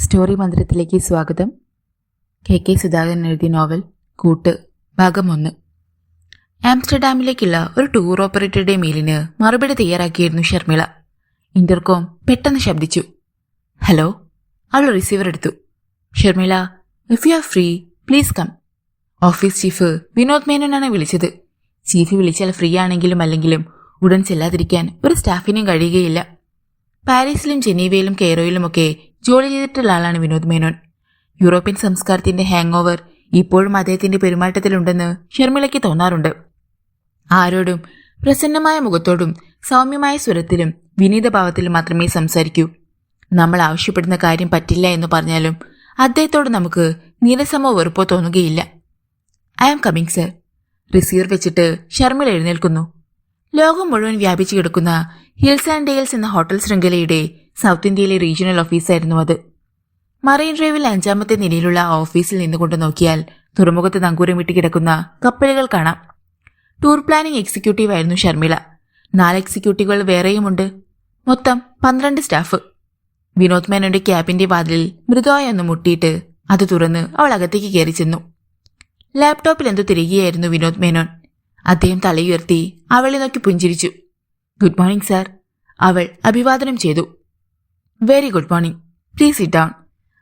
Story മന്ദിരത്തിലേക്ക് സ്വാഗതം. K Sudhakaran എഴുതിയ novel കൂട്ട് ഭാഗം 1. ആംസ്റ്റർഡാമിലേക്കുള്ള ഒരു ടൂർ ഓപ്പറേറ്ററുടെ മെയിലിന് മറുപടി തയ്യാറാക്കിയിരുന്നു ഷർമിള. ഇന്റർകോം പെട്ടെന്ന് ശബ്ദിച്ചു. ഹലോ. അവൾ റിസീവർ എടുത്തു. Sharmila, if you are free please come. Office chief Vinod മേനോനാണ് വിളിച്ചത്. ചീഫ് വിളിച്ചാൽ ഫ്രീ ആണെങ്കിലും അല്ലെങ്കിലും ഉടൻ ചെല്ലാതിരിക്കാൻ ഒരു സ്റ്റാഫിനും കഴിയുകയില്ല. പാരീസിലും ജനീവയിലും കെയ്റോയിലുമൊക്കെ ജോലി ചെയ്തിട്ടുള്ള ആളാണ് വിനോദ് മേനോൻ. യൂറോപ്യൻ സംസ്കാരത്തിന്റെ ഹാങ് ഓവർ ഇപ്പോഴും അദ്ദേഹത്തിന്റെ പെരുമാറ്റത്തിലുണ്ടെന്ന് ഷർമിളയ്ക്ക് തോന്നാറുണ്ട്. ആരോടും പ്രസന്നമായ മുഖത്തോടും സൗമ്യമായ സ്വരത്തിലും വിനീതഭാവത്തിലും മാത്രമേ സംസാരിക്കൂ. നമ്മൾ ആവശ്യപ്പെടുന്ന കാര്യം പറ്റില്ല എന്ന് പറഞ്ഞാലും അദ്ദേഹത്തോട് നമുക്ക് നീരസമോ വെറുപ്പോ തോന്നുകയില്ല. I am coming sir. Receiver വെച്ചിട്ട് ഷർമിള എഴുന്നേൽക്കുന്നു. ലോകം മുഴുവൻ വ്യാപിച്ചു കിടക്കുന്ന ഹിൽസ് ആൻഡ് ഡെയിൽസ് എന്ന ഹോട്ടൽ ശൃംഖലയുടെ സൗത്ത് ഇന്ത്യയിലെ റീജിയണൽ ഓഫീസായിരുന്നു അത്. മറൈൻ ഡ്രൈവിൽ 5ാമത്തെ നിലയിലുള്ള ഓഫീസിൽ നിന്നുകൊണ്ട് നോക്കിയാൽ തുറമുഖത്ത് നങ്കൂരമിട്ട് കിടക്കുന്ന കപ്പലുകൾ കാണാം. ടൂർ പ്ലാനിംഗ് എക്സിക്യൂട്ടീവ് ആയിരുന്നു ഷർമിള. 4 എക്സിക്യൂട്ടീവുകൾ വേറെയുമുണ്ട്. മൊത്തം 12 സ്റ്റാഫ്. വിനോദ് മേനോന്റെ ക്യാബിന്റെ വാതിലിൽ മൃദുവായി ഒന്ന് മുട്ടിയിട്ട് അത് തുറന്ന് അവൾ അകത്തേക്ക് കയറി ചെന്നു. ലാപ്ടോപ്പിൽ എന്തോ തിരികെയായിരുന്നു വിനോദ് മേനോൻ. അദ്ദേഹം തലയുയർത്തി അവളെ നോക്കി പുഞ്ചിരിച്ചു. Good morning sir. അവൾ അഭിവാദനം ചെയ്തു. Very good morning. Please sit down.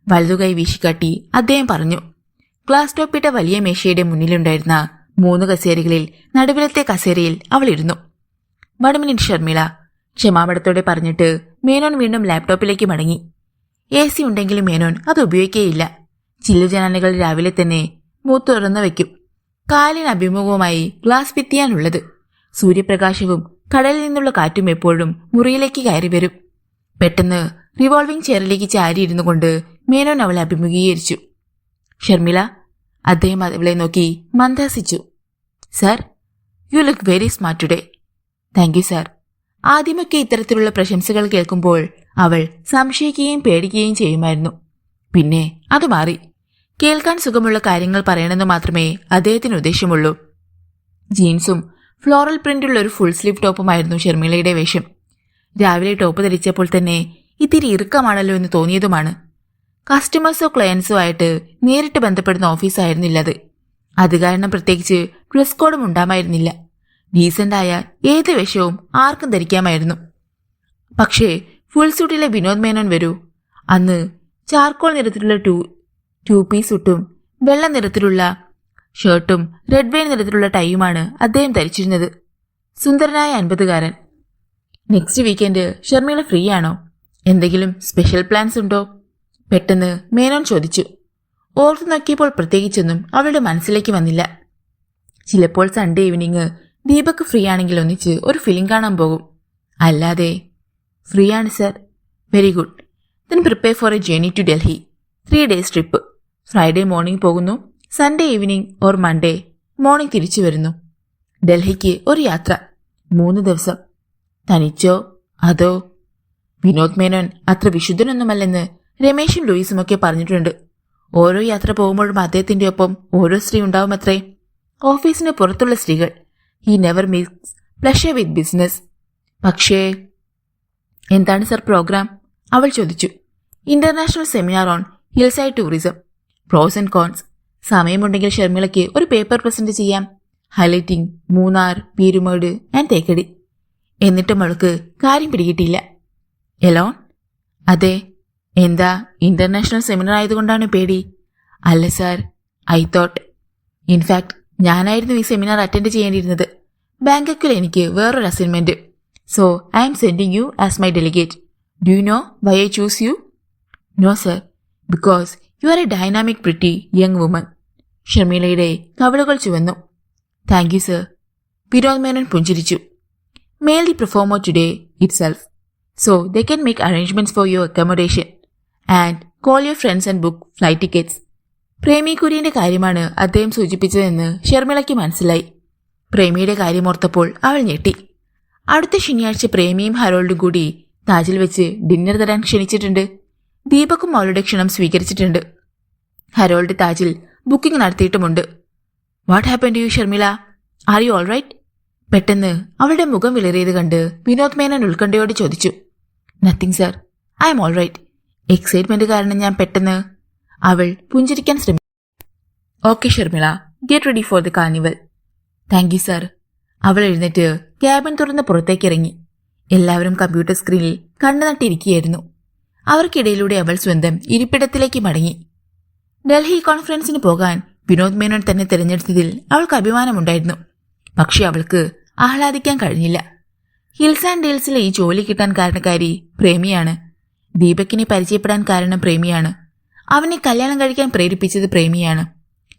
വലതുകൈ വീശിക്കാട്ടി അദ്ദേഹം പറഞ്ഞു. ഗ്ലാസ് ടോപ്പിട്ട വലിയ മേശയുടെ മുന്നിലുണ്ടായിരുന്ന 3 കസേരകളിൽ നടുവിലത്തെ കസേരയിൽ അവൾ ഇരുന്നു. 1 മിനിറ്റ് ഷർമിള, ക്ഷമാപണത്തോടെ പറഞ്ഞിട്ട് മേനോൻ വീണ്ടും ലാപ്ടോപ്പിലേക്ക് മടങ്ങി. AC ഉണ്ടെങ്കിലും മേനോൻ അത് ഉപയോഗിക്കുകയില്ല. ചില്ലു ജനാലകൾ രാവിലെ തന്നെ തുറന്നു വയ്ക്കും. കാലിന് അഭിമുഖവുമായി ഗ്ലാസ് ഭിത്തിയാണുള്ളത്. സൂര്യപ്രകാശവും കടലിൽ നിന്നുള്ള കാറ്റും എപ്പോഴും മുറിയിലേക്ക് കയറി വരും. പെട്ടെന്ന് റിവോൾവിംഗ് ചെയറിലേക്ക് ചാരിയിരുന്നു കൊണ്ട് മേനോൻ അവളെ അഭിമുഖീകരിച്ചു. ഷർമിള, അദ്ദേഹം അവളെ നോക്കി മന്ദഹസിച്ചു. Sir, you look very smart today. Thank you sir. ആദ്യമൊക്കെ ഇത്തരത്തിലുള്ള പ്രശംസകൾ കേൾക്കുമ്പോൾ അവൾ സംശയിക്കുകയും പേടിക്കുകയും ചെയ്യുമായിരുന്നു. പിന്നെ അത് മാറി. കേൾക്കാൻ സുഖമുള്ള കാര്യങ്ങൾ പറയണമെന്ന് മാത്രമേ അദ്ദേഹത്തിന് ഉദ്ദേശമുള്ളൂ. ജീൻസും ഫ്ലോറൽ പ്രിന്റുള്ള ഒരു ഫുൾ സ്ലീവ് ടോപ്പുമായിരുന്നു ഷർമിളയുടെ വേഷം. രാവിലെ ടോപ്പ് ധരിച്ചപ്പോൾ തന്നെ ഇത്തിരി ഇറുക്കമാണല്ലോ എന്ന് തോന്നിയതുമാണ്. കസ്റ്റമേഴ്സോ ക്ലയൻസോ ആയിട്ട് നേരിട്ട് ബന്ധപ്പെടുന്ന ഓഫീസായിരുന്നില്ലത്. അത് കാരണം പ്രത്യേകിച്ച് ഡ്രസ് കോഡും ഉണ്ടാമായിരുന്നില്ല. ഡീസന്റായ ഏത് വേഷവും ആർക്കും ധരിക്കാമായിരുന്നു. പക്ഷേ ഫുൾ സൂട്ടിലെ വിനോദ് മേനോൻ വരൂ. അന്ന് ചാർക്കോൾ നിറത്തിലുള്ള ടൂ പീസ് സുട്ടും വെള്ള നിറത്തിലുള്ള ഷർട്ടും റെഡ് വൈൻ നിറത്തിലുള്ള ടൈയുമാണ് അദ്ദേഹം ധരിച്ചിരുന്നത്. സുന്ദരനായ 50കാരൻ. നെക്സ്റ്റ് വീക്കെൻഡ് ഷർമിള ഫ്രീ ആണോ? എന്തെങ്കിലും സ്പെഷ്യൽ പ്ലാൻസ് ഉണ്ടോ? പെട്ടെന്ന് മേനോൻ ചോദിച്ചു. ഓർത്തു നോക്കിയപ്പോൾ പ്രത്യേകിച്ചൊന്നും അവളുടെ മനസ്സിലേക്ക് വന്നില്ല. ചിലപ്പോൾ സൺഡേ ഈവനിങ് ദീപക് ഫ്രീ ആണെങ്കിൽ ഒന്നിച്ച് ഒരു ഫിലിം കാണാൻ പോകും. അല്ലാതെ ഫ്രീ ആണ് sir. Very good. Then prepare for a journey to Delhi. 3 days trip. Friday morning പോകുന്നു. Sunday evening or Monday morning തിരിച്ചു വരുന്നു. ഡൽഹിക്ക് ഒരു യാത്ര. 3 ദിവസം. തനിച്ചോ അതോ? വിനോദ് മേനോൻ അത്ര വിശുദ്ധനൊന്നുമല്ലെന്ന് രമേശും ലൂയിസുമൊക്കെ പറഞ്ഞിട്ടുണ്ട്. ഓരോ യാത്ര പോകുമ്പോഴും അദ്ദേഹത്തിന്റെ ഒപ്പം ഓരോ സ്ത്രീ ഉണ്ടാവുമത്രേ. ഓഫീസിന് പുറത്തുള്ള സ്ത്രീകൾ. He never mix pleasure with business. പക്ഷേ എന്താണ് സർ പ്രോഗ്രാം? അവൾ ചോദിച്ചു. International seminar on hillside tourism. Pros and cons. സമയമുണ്ടെങ്കിൽ ഷർമിളയ്ക്ക് ഒരു പേപ്പർ പ്രസന്റ് ചെയ്യാം. Highlighting Munnar, Peermade and Thekkady. എന്നിട്ടും അവൾക്ക് കാര്യം പിടികിട്ടിയില്ല. എലോൺ? അതെ. എന്താ, ഇന്റർനാഷണൽ സെമിനാർ ആയതുകൊണ്ടാണ് പേടി? അല്ല സാർ, ഐ തോട്ട്. ഇൻഫാക്ട് ഞാനായിരുന്നു ഈ സെമിനാർ അറ്റൻഡ് ചെയ്യേണ്ടിയിരുന്നത്. ബാങ്കോക്കിൽ എനിക്ക് വേറൊരു assignment. So I am sending you as my delegate. Do you know why I choose you? No sir, because you are a dynamic pretty young woman. ഷർമിളയുടെ കവിളുകൾ ചുവന്നു. Thank you sir. Vinod Menon പുഞ്ചിരിച്ചു. Mail the proforma today itself, so they can make arrangements for your accommodation and call your friends and book flight tickets. Premi കുര്യന്റെ കാര്യമാണ് അദ്ദേഹം സൂചിപ്പിച്ചതെന്ന് ഷർമിളയ്ക്ക് മനസ്സിലായി. പ്രേമിയുടെ കാര്യമോർത്തപ്പോൾ അവൾ ഞെട്ടി. അടുത്ത ശനിയാഴ്ച പ്രേമിയും ഹരോൾഡും കൂടി താജിൽ വെച്ച് ഡിന്നർ തരാൻ ക്ഷണിച്ചിട്ടുണ്ട്. ദീപക്കും അവളുടെ ക്ഷണം സ്വീകരിച്ചിട്ടുണ്ട്. ഹരോൾഡ് താജിൽ ബുക്കിംഗ് നടത്തിയിട്ടുമുണ്ട്. What happen to you Sharmila? Are you all right? പെട്ടെന്ന് അവളുടെ മുഖം വിളറിയത് കണ്ട് വിനോദ് മേനോൻ ഉത്കണ്ഠയോട് ചോദിച്ചു. Nothing sir, I am all right. Excitement കാരണം ഞാൻ പെട്ടെന്ന് അവൾ പുഞ്ചിരിക്കാൻ ശ്രമിച്ചു. Okay Sharmila, get ready for the carnival. Thank you sir. അവൾ എഴുന്നേറ്റ് ക്യാബിൻ തുറന്ന് പുറത്തേക്ക് ഇറങ്ങി. എല്ലാവരും കമ്പ്യൂട്ടർ സ്ക്രീനിൽ കണ്ണു നട്ടിരിക്കുകയായിരുന്നു. അവർക്കിടയിലൂടെ അവൾ സ്വന്തം ഇരിപ്പിടത്തിലേക്ക് മടങ്ങി. ഡൽഹി കോൺഫറൻസിന് പോകാൻ വിനോദ് മേനോൻ തന്നെ തിരഞ്ഞെടുത്തതിൽ അവൾക്ക് അഭിമാനമുണ്ടായിരുന്നു. പക്ഷെ അവൾക്ക് ആഹ്ലാദിക്കാൻ കഴിഞ്ഞില്ല. ഹിൽസ് ആൻഡ് ഡെയിൽസിലെ ഈ ജോലി കിട്ടാൻ കാരണക്കാരി പ്രേമിയാണ്. ദീപകിനെ പരിചയപ്പെടാൻ കാരണം പ്രേമിയാണ്. അവനെ കല്യാണം കഴിക്കാൻ പ്രേരിപ്പിച്ചത് പ്രേമിയാണ്.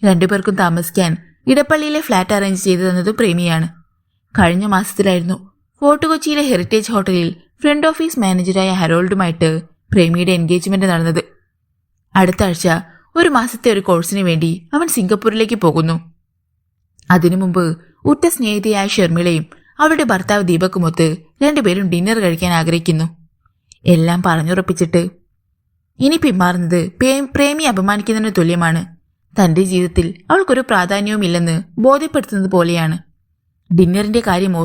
രണ്ടുപേർക്കും താമസിക്കാൻ ഇടപ്പള്ളിയിലെ ഫ്ലാറ്റ് അറേഞ്ച് ചെയ്തു തന്നതും പ്രേമിയാണ്. കഴിഞ്ഞ മാസത്തിലായിരുന്നു ഫോർട്ട് കൊച്ചിയിലെ ഹെറിറ്റേജ് ഹോട്ടലിൽ ഫ്രണ്ട് ഓഫീസ് മാനേജറായ ഹരോൾഡുമായിട്ട് പ്രേമിയുടെ എൻഗേജ്മെന്റ് നടന്നത്. അടുത്ത ആഴ്ച ഒരു മാസത്തെ ഒരു കോഴ്സിന് വേണ്ടി അവൻ സിംഗപ്പൂരിലേക്ക് പോകുന്നു. അതിനു മുമ്പ് ഉറ്റ സ്നേഹിതയായ ഷർമിളയും അവളുടെ ഭർത്താവ് ദീപക്കുമൊത്ത് രണ്ടുപേരും ഡിന്നർ കഴിക്കാൻ ആഗ്രഹിക്കുന്നു. എല്ലാം പറഞ്ഞുറപ്പിച്ചിട്ട് ഇനി പിന്മാറുന്നത് പ്രേമി അപമാനിക്കുന്നതിന് തുല്യമാണ്. തന്റെ ജീവിതത്തിൽ അവൾക്കൊരു പ്രാധാന്യവുമില്ലെന്ന് ബോധ്യപ്പെടുത്തുന്നത് പോലെയാണ്. ഡിന്നറിന്റെ കാര്യം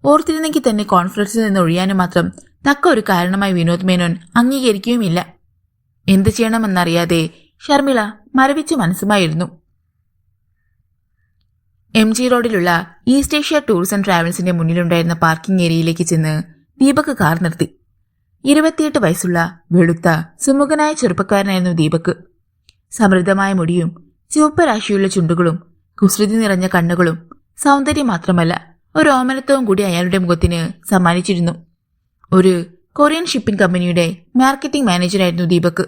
ഓർത്തിരുന്നെങ്കിൽ തന്നെ കോൺഫറൻസിൽ നിന്ന് ഒഴിയാനും മാത്രം തക്ക ഒരു കാരണമായി വിനോദ് മേനോൻ അംഗീകരിക്കുകയുമില്ല. എന്തു ചെയ്യണമെന്നറിയാതെ ഷർമിള മരവിച്ച മനസ്സുമായിരുന്നു. MG റോഡിലുള്ള ഈസ്റ്റ് ഏഷ്യ ടൂർസ് ആൻഡ് ട്രാവൽസിന്റെ മുന്നിലുണ്ടായിരുന്ന പാർക്കിംഗ് ഏരിയയിലേക്ക് ചെന്ന് ദീപക് കാർ നിർത്തി. 28 വയസ്സുള്ള വെളുത്ത സുമുഖനായ ചെറുപ്പക്കാരനായിരുന്നു ദീപക്. സമൃദ്ധമായ മുടിയും ചുവപ്പ് രാശിയുള്ള ചുണ്ടുകളും കുസൃതി നിറഞ്ഞ കണ്ണുകളും സൗന്ദര്യം മാത്രമല്ല ഒരു ഓമനത്വവും കൂടി അയാളുടെ മുഖത്തിന് സമ്മാനിച്ചിരുന്നു. ഒരു കൊറിയൻ ഷിപ്പിംഗ് കമ്പനിയുടെ മാർക്കറ്റിംഗ് മാനേജറായിരുന്നു ദീപക്.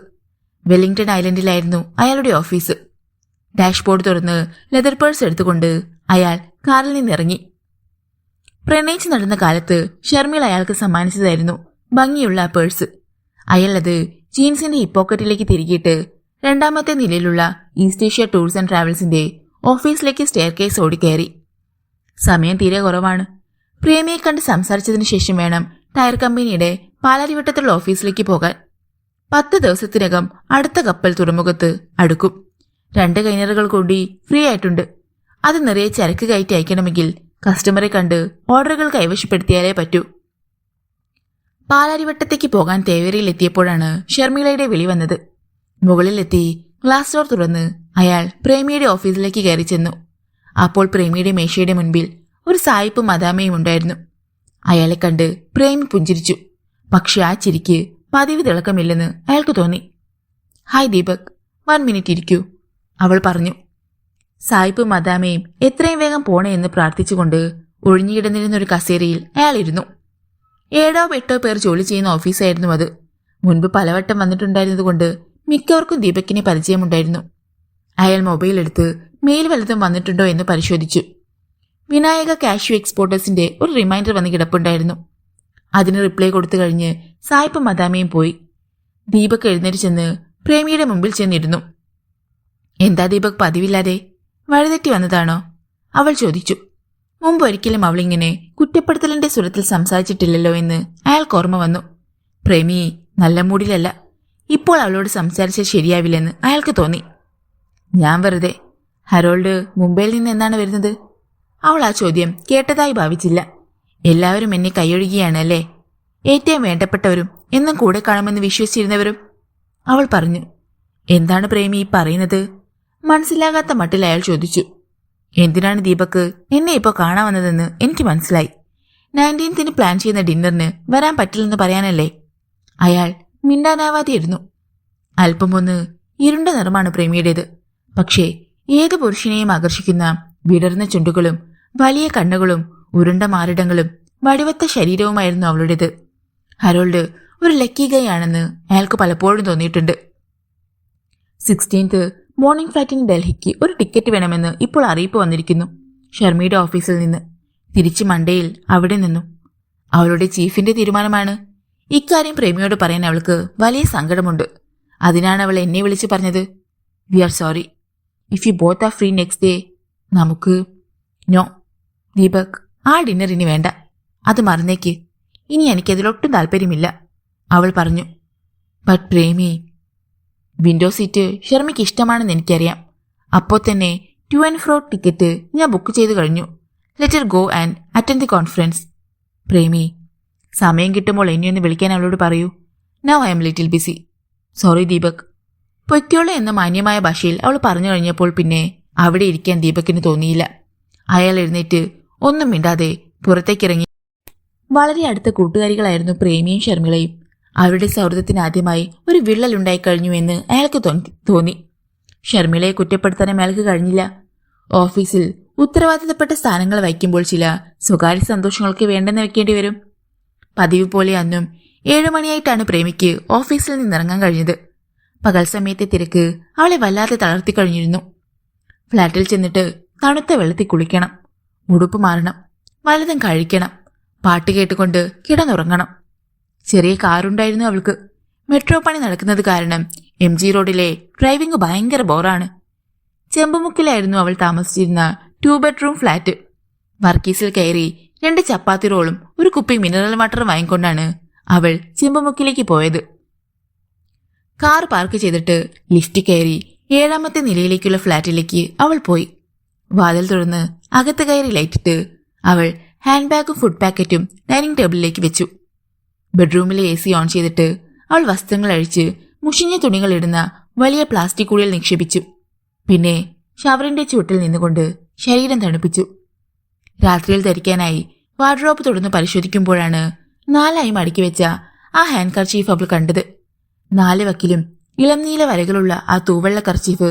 വെല്ലിംഗ്ടൺ ഐലൻഡിലായിരുന്നു അയാളുടെ ഓഫീസ്. ഡാഷ്ബോർഡ് തുറന്ന് ലെതർ പേഴ്സ് എടുത്തുകൊണ്ട് അയാൾ കാറിൽ നിന്നിറങ്ങി. പ്രണയിച്ച് നടന്ന കാലത്ത് ഷർമിള അയാൾക്ക് സമ്മാനിച്ചതായിരുന്നു ഭംഗിയുള്ള പേഴ്സ്. അയാൾ അത് ജീൻസിന്റെ ഹിപ്പോക്കറ്റിലേക്ക് തിരികിയിട്ട് രണ്ടാമത്തെ നിലയിലുള്ള ഈസ്റ്റ് ഏഷ്യ ടൂർസ് ആൻഡ് ട്രാവൽസിന്റെ ഓഫീസിലേക്ക് സ്റ്റെയർ കേസ് ഓടിക്കയറി. സമയം തീരെ കുറവാണ്. പ്രേമിയെ കണ്ട് സംസാരിച്ചതിന് ശേഷം വേണം ടയർ കമ്പനിയുടെ പാലാരിവട്ടത്തുള്ള ഓഫീസിലേക്ക് പോകാൻ. 10 ദിവസത്തിനകം അടുത്ത കപ്പൽ തുറമുഖത്ത് അടുക്കും. 2 കൈനറുകൾ കൂടി ഫ്രീ ആയിട്ടുണ്ട്. അത് നിറയെ ചരക്ക് കയറ്റി അയക്കണമെങ്കിൽ കസ്റ്റമറെ കണ്ട് ഓർഡറുകൾ കൈവശപ്പെടുത്തിയാലേ പറ്റൂ. പാലാരിവട്ടത്തേക്ക് പോകാൻ തേവരയിൽ എത്തിയപ്പോഴാണ് ഷർമിളയുടെ വിളി വന്നത്. മുകളിലെത്തി ഗ്ലാസ് ഡോർ തുറന്ന് അയാൾ പ്രേമിയുടെ ഓഫീസിലേക്ക് കയറി ചെന്നു. അപ്പോൾ പ്രേമിയുടെ മേശയുടെ മുൻപിൽ ഒരു സായിപ്പും മദാമയും ഉണ്ടായിരുന്നു. അയാളെ കണ്ട് പ്രേമി പുഞ്ചിരിച്ചു. പക്ഷെ ആ ചിരിക്ക് പതിവ് തിളക്കമില്ലെന്ന് അയാൾക്ക് തോന്നി. ഹായ് ദീപക്, 1 മിനിറ്റ് ഇരിക്കൂ, അവൾ പറഞ്ഞു. സായിപ്പും മദാമയും എത്രയും വേഗം പോണേ എന്ന് പ്രാർത്ഥിച്ചുകൊണ്ട് ഒഴിഞ്ഞുകിടന്നിരുന്ന ഒരു കസേരയിൽ അയാൾ ഇരുന്നു. 7 or 8 പേർ ജോലി ചെയ്യുന്ന ഓഫീസായിരുന്നു അത്. മുൻപ് പലവട്ടം വന്നിട്ടുണ്ടായിരുന്നതുകൊണ്ട് മിക്കവർക്കും ദീപകിനെ പരിചയമുണ്ടായിരുന്നു. അയാൾ മൊബൈൽ എടുത്ത് മെയിൽ വല്ലതും വന്നിട്ടുണ്ടോ എന്ന് പരിശോധിച്ചു. വിനായക കാഷ്യൂ എക്സ്പോർട്ടേഴ്സിന്റെ ഒരു റിമൈൻഡർ വന്ന് കിടപ്പുണ്ടായിരുന്നു. അതിന് റിപ്ലൈ കൊടുത്തു കഴിഞ്ഞ് സായിപ്പും മദാമയും പോയി. ദീപക് എഴുന്നേറ്റ് ചെന്ന് പ്രേമിയുടെ മുമ്പിൽ ചെന്നിരുന്നു. എന്താ ദീപക് പതിവില്ലാതെ, വഴിതെറ്റി വന്നതാണോ? അവൾ ചോദിച്ചു. മുമ്പ് ഒരിക്കലും അവളിങ്ങനെ കുറ്റപ്പെടുത്തലിന്റെ സ്വരത്തിൽ സംസാരിച്ചിട്ടില്ലല്ലോ എന്ന് അയാൾക്ക് ഓർമ്മ വന്നു. പ്രേമി നല്ല മൂഡിലല്ല. ഇപ്പോൾ അവളോട് സംസാരിച്ചാൽ ശരിയാവില്ലെന്ന് അയാൾക്ക് തോന്നി. ഞാൻ വെറുതെ. ഹരോൾഡ് മുംബൈയിൽ നിന്ന് എന്നാണ് വരുന്നത്? അവൾ ആ ചോദ്യം കേട്ടതായി ഭാവിച്ചില്ല. എല്ലാവരും എന്നെ കൈയൊഴുകിയാണ് അല്ലേ? ഏറ്റവും വേണ്ടപ്പെട്ടവരും എന്നും കൂടെ കാണുമെന്ന് വിശ്വസിച്ചിരുന്നവരും, അവൾ പറഞ്ഞു. എന്താണ് പ്രേമി പറയുന്നത്? മനസ്സിലാകാത്ത മട്ടിൽ അയാൾ ചോദിച്ചു. എന്തിനാണ് ദീപക് എന്നെ ഇപ്പോൾ കാണാമെന്നതെന്ന് എനിക്ക് മനസ്സിലായി. 19th പ്ലാൻ ചെയ്യുന്ന ഡിന്നറിന് വരാൻ പറ്റില്ലെന്ന് പറയാനല്ലേ? അയാൾ മിണ്ടാനാവാതെയിരുന്നു. അല്പമൊന്ന് ഇരുണ്ട നിറമാണ് പ്രേമിയുടേത്. പക്ഷേ ഏത് പുരുഷനെയും ആകർഷിക്കുന്ന വിടർന്ന ചുണ്ടുകളും വലിയ കണ്ണുകളും ഉരുണ്ട മാറിടങ്ങളും വടിവത്ത ശരീരവുമായിരുന്നു അവളുടേത്. ഹരോൾഡ് ഒരു ലക്കി ഗൈ ആണെന്ന് അയാൾക്ക് പലപ്പോഴും തോന്നിയിട്ടുണ്ട്. 16th മോർണിംഗ് ഫ്ലൈറ്റിന് ഡൽഹിക്ക് ഒരു ടിക്കറ്റ് വേണമെന്ന് ഇപ്പോൾ അറിയിപ്പ് വന്നിരിക്കുന്നു ഷർമിയുടെ ഓഫീസിൽ നിന്ന്. തിരിച്ച് മണ്ടയിൽ അവിടെ നിന്നു. അവളുടെ ചീഫിന്റെ തീരുമാനമാണ്. ഇക്കാര്യം പ്രേമിയോട് പറയാൻ അവൾക്ക് വലിയ സങ്കടമുണ്ട്. അതിനാണ് അവൾ എന്നെ വിളിച്ച് പറഞ്ഞത്. We are sorry. If you both are free next day നമുക്ക്. നോ ദീപക്, ആ ഡിന്നർ ഇനി വേണ്ട. അത് മറന്നേക്ക്. ഇനി എനിക്കതിലൊട്ടും താല്പര്യമില്ല, അവൾ പറഞ്ഞു. ബട്ട് പ്രേമി, വിൻഡോ സീറ്റ് ഷർമിക്ക് ഇഷ്ടമാണെന്ന് എനിക്കറിയാം. അപ്പോൾ തന്നെ ടു ആൻഡ് ഫ്രോ ടിക്കറ്റ് ഞാൻ ബുക്ക് ചെയ്തു കഴിഞ്ഞു. Let her go and attend the conference. Premi, സമയം കിട്ടുമ്പോൾ എന്നെ ഒന്ന് വിളിക്കാൻ അവളോട് പറയൂ. Now I'm little busy. Sorry Deepak. പൊയ്ക്കോളൂ എന്ന മാന്യമായ ഭാഷയിൽ അവൾ പറഞ്ഞു കഴിഞ്ഞപ്പോൾ പിന്നെ അവിടെ ഇരിക്കാൻ ദീപകിന് തോന്നിയില്ല. അയാൾ എഴുന്നേറ്റ് ഒന്നും മിണ്ടാതെ പുറത്തേക്കിറങ്ങി. വളരെ അടുത്ത കൂട്ടുകാരികളായിരുന്നു പ്രേമിയും ഷർമിളയും. അവരുടെ സൗഹൃദത്തിന് ആദ്യമായി ഒരു വിള്ളലുണ്ടായി കഴിഞ്ഞു എന്ന് അയാൾക്ക് തോന്നി. ഷർമിളയെ കുറ്റപ്പെടുത്താനും അയാൾക്ക് കഴിഞ്ഞില്ല. ഓഫീസിൽ ഉത്തരവാദിത്തപ്പെട്ട സ്ഥാനങ്ങൾ വഹിക്കുമ്പോൾ ചില സ്വകാര്യ സന്തോഷങ്ങൾക്ക് വേണ്ടെന്ന് വെക്കേണ്ടി വരും. പതിവ് പോലെ അന്നും 7 മണിയായിട്ടാണ് പ്രേമിക്ക് ഓഫീസിൽ നിന്നിറങ്ങാൻ കഴിഞ്ഞത്. പകൽ സമയത്തെ തിരക്ക് അവളെ വല്ലാതെ തളർത്തി കഴിഞ്ഞിരുന്നു. ഫ്ലാറ്റിൽ ചെന്നിട്ട് തണുത്ത വെള്ളത്തിൽ കുളിക്കണം, ഉടുപ്പ് മാറണം, വല്ലതും കഴിക്കണം, പാട്ട് കേട്ടുകൊണ്ട് കിടന്നുറങ്ങണം. ചെറിയ കാറുണ്ടായിരുന്നു അവൾക്ക്. മെട്രോ പണി നടക്കുന്നത് കാരണം MG റോഡിലെ ഡ്രൈവിംഗ് ഭയങ്കര ബോറാണ്. ചെമ്പുമുക്കിലായിരുന്നു അവൾ താമസിച്ചിരുന്ന 2 ബെഡ്റൂം ഫ്ലാറ്റ്. വർക്കീസിൽ കയറി 2 ചപ്പാത്തി റോളും ഒരു കുപ്പി മിനറൽ വാട്ടറും വാങ്ങിക്കൊണ്ടാണ് അവൾ ചെമ്പുമുക്കിലേക്ക് പോയത്. കാർ പാർക്ക് ചെയ്തിട്ട് ലിഫ്റ്റ് കയറി 7ാമത്തെ നിലയിലേക്കുള്ള ഫ്ലാറ്റിലേക്ക് അവൾ പോയി. വാതിൽ തുറന്ന് അകത്ത് കയറി ലൈറ്റിട്ട് അവൾ ഹാൻഡ് ബാഗും ഫുഡ് പാക്കറ്റും ഡൈനിങ് ടേബിളിലേക്ക് വെച്ചു. ബെഡ്റൂമിലെ AC ഓൺ ചെയ്തിട്ട് അവൾ വസ്ത്രങ്ങൾ അഴിച്ച് മുഷിഞ്ഞ തുണികൾ ഇടുന്ന വലിയ പ്ലാസ്റ്റിക് കുഴിയിൽ നിക്ഷേപിച്ചു. പിന്നെ ഷവറിന്റെ ചുവട്ടിൽ നിന്നുകൊണ്ട് ശരീരം തണുപ്പിച്ചു. രാത്രിയിൽ ധരിക്കാനായി വാർഡ്രോബ് തുറന്ന് പരിശോധിക്കുമ്പോഴാണ് 4 മടക്കി വെച്ച ആ ഹാൻഡ് കർച്ചീഫ് അവൾ കണ്ടത്. 4 വക്കിലും ഇളം നീല വരകളുള്ള ആ തൂവെള്ള കർച്ചീഫ്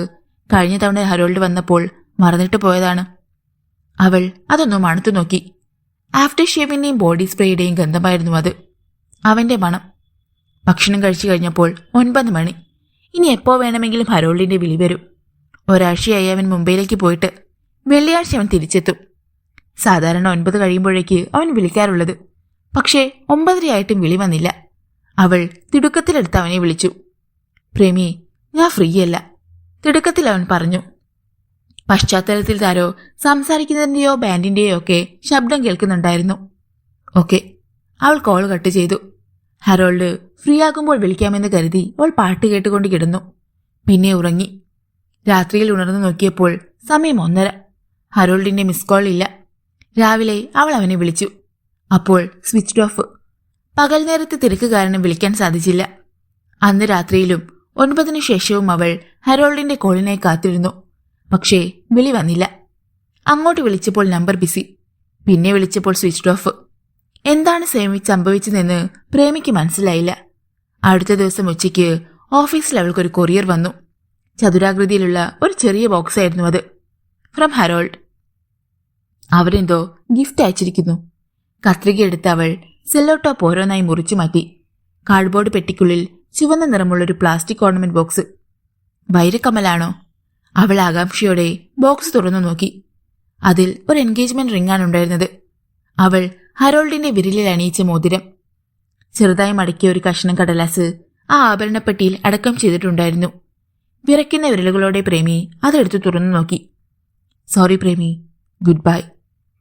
കഴിഞ്ഞ തവണ ഹരോൾഡ് വന്നപ്പോൾ മറന്നിട്ട് പോയതാണ്. അവൾ അതൊന്നും മണത്തു നോക്കി. ആഫ്റ്റർ ഷേവിന്റെയും ബോഡി സ്പ്രേയുടെയും ഗന്ധമായിരുന്നു അത്. അവന്റെ മണം. ഭക്ഷണം കഴിച്ചു കഴിഞ്ഞപ്പോൾ 9 മണി. ഇനി എപ്പോ വേണമെങ്കിലും ഹരോൾഡിന്റെ വിളി വരും. ഒരാഴ്ചയായി അവൻ മുംബൈയിലേക്ക് പോയിട്ട്. വെള്ളിയാഴ്ച അവൻ തിരിച്ചെത്തും. സാധാരണ 9 കഴിയുമ്പോഴേക്ക് അവൻ വിളിക്കാറുള്ളത്. പക്ഷേ 9:30 വിളി വന്നില്ല. അവൾ തിടുക്കത്തിലെടുത്ത് അവനെ വിളിച്ചു. പ്രേമി, ഞാൻ ഫ്രീയല്ല, തിടുക്കത്തിൽ അവൻ പറഞ്ഞു. പശ്ചാത്തലത്തിൽ താരോ സംസാരിക്കുന്നതിന്റെയോ ബാൻഡിന്റെയോ ഒക്കെ ശബ്ദം കേൾക്കുന്നുണ്ടായിരുന്നു. ഓക്കെ, അവൾ കോൾ കട്ട് ചെയ്തു. ഹരോൾഡ് ഫ്രീ ആകുമ്പോൾ വിളിക്കാമെന്ന് കരുതി അവൾ പാട്ട് കേട്ടുകൊണ്ട് കിടന്നു. പിന്നെ ഉറങ്ങി. രാത്രിയിൽ ഉണർന്നു നോക്കിയപ്പോൾ സമയം 1:30. ഹരോൾഡിന്റെ മിസ് കോൾ ഇല്ല. രാവിലെ അവൾ അവനെ വിളിച്ചു. അപ്പോൾ സ്വിച്ച്ഡ് ഓഫ്. പകൽ നേരത്തെ തിരക്ക് കാരണം വിളിക്കാൻ സാധിച്ചില്ല. അന്ന് രാത്രിയിലും 9 ശേഷവും അവൾ ഹരോൾഡിന്റെ കോളിനായി കാത്തിരുന്നു. പക്ഷേ വിളി വന്നില്ല. അങ്ങോട്ട് വിളിച്ചപ്പോൾ നമ്പർ ബിസി, പിന്നെ വിളിച്ചപ്പോൾ സ്വിച്ച്ഡ് ഓഫ്. എന്താണ് സംഭവിച്ചതെന്ന് പ്രേമിക്ക് മനസ്സിലായില്ല. അടുത്ത ദിവസം ഉച്ചയ്ക്ക് ഓഫീസിൽ അവൾക്കൊരു കൊറിയർ വന്നു. ചതുരാകൃതിയിലുള്ള ഒരു ചെറിയ ബോക്സ് ആയിരുന്നു അത്. From Harold. അവരെന്തോ ഗിഫ്റ്റ് അയച്ചിരിക്കുന്നു. കത്രിക എടുത്ത് അവൾ സെല്ലോ ടോപ്പ് ഓരോന്നായി മുറിച്ചു മാറ്റി. കാർഡ്ബോർഡ് പെട്ടിക്കുള്ളിൽ ചുവന്ന നിറമുള്ളൊരു പ്ലാസ്റ്റിക് ഓർണമെന്റ് ബോക്സ്. വൈരക്കമ്മലാണോ? അവൾ ആകാംക്ഷയോടെ ബോക്സ് തുറന്നു നോക്കി. അതിൽ ഒരു എൻഗേജ്മെന്റ് റിംഗാണ് ഉണ്ടായിരുന്നത്. അവൾ ഹരോൾഡിന്റെ വിരലിൽ അണിയിച്ച മോതിരം. ചെറുതായി മടക്കിയ ഒരു കഷ്ണം കടലാസ് ആ ആഭരണപ്പെട്ടിയിൽ അടക്കം ചെയ്തിട്ടുണ്ടായിരുന്നു. വിറയ്ക്കുന്ന വിരലുകളോടെ പ്രേമി അതെടുത്ത് തുറന്നു നോക്കി. Sorry Premi, good bye.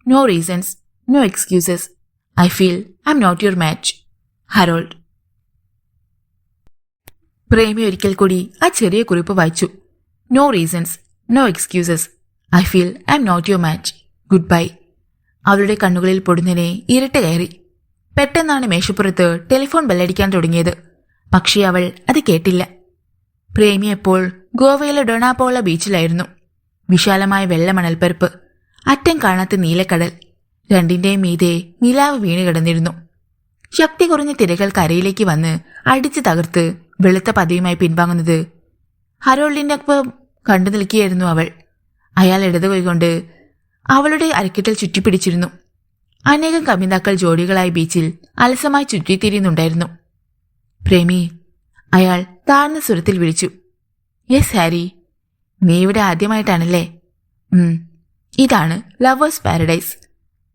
No reasons, no excuses. I feel I M not your match. Harold. Premi ഒരിക്കൽ കൂടി ആ ചെറിയ കുറിപ്പ് വായിച്ചു. No reasons, no excuses. I feel I M not your match. Good bye. അവളുടെ കണ്ണുകളിൽ പൊടുന്നനെ ഇരുട്ട് കയറി. പെട്ടെന്നാണ് മേശപ്പുറത്ത് ടെലിഫോൺ ബെല്ലടിക്കാൻ തുടങ്ങിയത്. പക്ഷേ അവൾ അത് കേട്ടില്ല. പ്രേമി അപ്പോൾ ഗോവയിലെ ഡൊണാപോള ബീച്ചിലായിരുന്നു. വിശാലമായ വെള്ള മണൽപ്പരപ്പ്, അറ്റം കാണാത്ത നീലക്കടൽ, രണ്ടിന്റെയും മീതെ നിലാവ് വീണ് കിടന്നിരുന്നു. ശക്തി കുറഞ്ഞ തിരകൾ കരയിലേക്ക് വന്ന് അടിച്ചു തകർത്ത് വെളുത്ത പതിയുമായി പിൻവാങ്ങുന്നത് ഹരോൾഡിന്റെ ഒപ്പം കണ്ടു നിൽക്കുകയായിരുന്നു അവൾ. അയാൾ ഇടതു കൈകൊണ്ട് അവളുടെ അരക്കെട്ടിൽ ചുറ്റിപ്പിടിച്ചിരുന്നു. അനേകം കമിതാക്കൾ ജോഡികളായി ബീച്ചിൽ അലസമായി ചുറ്റിത്തിരിയുന്നുണ്ടായിരുന്നു. പ്രേമി, അയാൾ താഴ്ന്ന സ്വരത്തിൽ വിളിച്ചു. യെസ് ഹാരി, നീ ഇവിടെ ആദ്യമായിട്ടാണല്ലേ? ഇതാണ് ലവേഴ്സ് പാരഡൈസ്.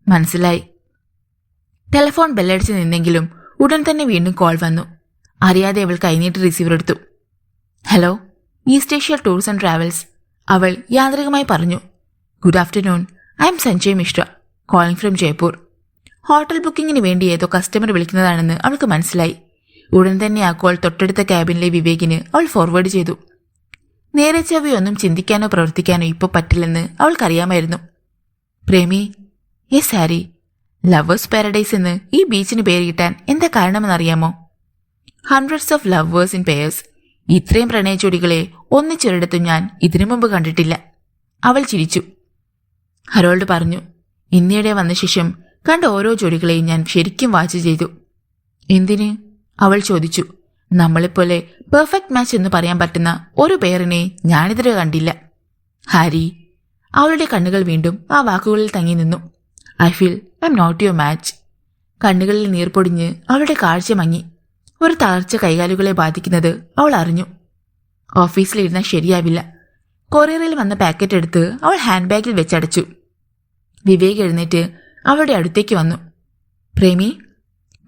മനസ്സിലായി. ടെലിഫോൺ ബെല്ലടിച്ച് നിന്നെങ്കിലും ഉടൻ തന്നെ വീണ്ടും കോൾ വന്നു. അറിയാതെ അവൾ കൈനീട്ടി റിസീവർ എടുത്തു. Hello, East Asia tours and travels. അവൾ യാന്ത്രികമായി പറഞ്ഞു. Good afternoon, I'm Sanjay Mishra, calling from Jaipur. Hotel ബുക്കിങ്ങിന് വേണ്ടി ഏതോ കസ്റ്റമർ വിളിക്കുന്നതാണെന്ന് അവൾക്ക് മനസ്സിലായി. ഉടൻ തന്നെ ആ കോൾ തൊട്ടടുത്ത ക്യാബിനിലെ വിവേകിന് അവൾ ഫോർവേഡ് ചെയ്തു. നേരെ ചൊവ്വയൊന്നും ചിന്തിക്കാനോ പ്രവർത്തിക്കാനോ ഇപ്പോൾ പറ്റില്ലെന്ന് അവൾക്കറിയാമായിരുന്നു. Premi, yes Harry, lovers paradise എന്ന് ഈ ബീച്ചിന് പേര് കിട്ടാൻ എന്താ കാരണമെന്നറിയാമോ? Hundreds of lovers in pairs ഇത്രയും പ്രണയച്ചൊടികളെ ഒന്നിച്ചൊരിടത്തും ഞാൻ ഇതിനു മുമ്പ് കണ്ടിട്ടില്ല. അവൾ ചിരിച്ചു. ഹരോൾഡ് പറഞ്ഞു, ഇന്നിടെ വന്ന ശേഷം കണ്ട ഓരോ ജോഡികളെയും ഞാൻ ശരിക്കും വാച്ച് ചെയ്തു. എന്തിന്? അവൾ ചോദിച്ചു. നമ്മളെപ്പോലെ പെർഫെക്റ്റ് മാച്ച് എന്ന് പറയാൻ പറ്റുന്ന ഒരു പേരിനെ ഞാനിതുവരെ കണ്ടില്ല. ഹാരി. അവളുടെ കണ്ണുകൾ വീണ്ടും ആ വാക്കുകളിൽ തങ്ങി നിന്നു. I feel I M not your match. കണ്ണുകളിൽ നീർപ്പൊടിഞ്ഞ് അവളുടെ കാഴ്ച മങ്ങി. ഒരു തളർച്ച കൈകാലുകളെ ബാധിക്കുന്നത് അവൾ അറിഞ്ഞു. ഓഫീസിലിരുന്നാൽ ശരിയാവില്ല. കൊറിയറിൽ വന്ന പാക്കറ്റ് എടുത്ത് അവൾ ഹാൻഡ് ബാഗിൽ വെച്ചടച്ചു. വിവേക് എഴുന്നേറ്റ് അവളുടെ അടുത്തേക്ക് വന്നു. പ്രേമി.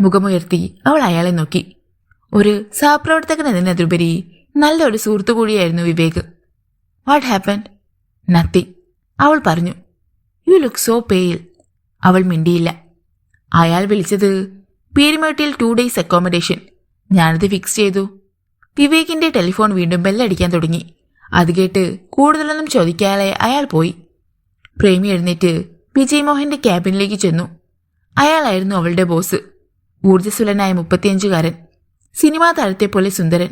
മുഖമുയർത്തി അവൾ അയാളെ നോക്കി. ഒരു സഹപ്രവർത്തകൻ എന്നതിനുപരി നല്ലൊരു സുഹൃത്തു കൂടിയായിരുന്നു വിവേക്. What happened? നത്തിങ്, അവൾ പറഞ്ഞു. You look so pale. അവൾ മിണ്ടിയില്ല. അയാൾ വിളിച്ചത് പീരിമേട്ടിൽ 2 days അക്കോമഡേഷൻ. ഞാനത് ഫിക്സ് ചെയ്തു. വിവേകിന്റെ ടെലിഫോൺ വീണ്ടും ബെല്ലടിക്കാൻ തുടങ്ങി. അത് കേട്ട് കൂടുതലൊന്നും ചോദിക്കാതെ അയാൾ പോയി. പ്രേമി എഴുന്നേറ്റ് വിജയ് മോഹന്റെ ക്യാബിനിലേക്ക് ചെന്നു. അയാളായിരുന്നു അവളുടെ ബോസ്. ഊർജ്ജസ്വലനായ 35-കാരൻ, സിനിമാ താരത്തെപ്പോലെ സുന്ദരൻ.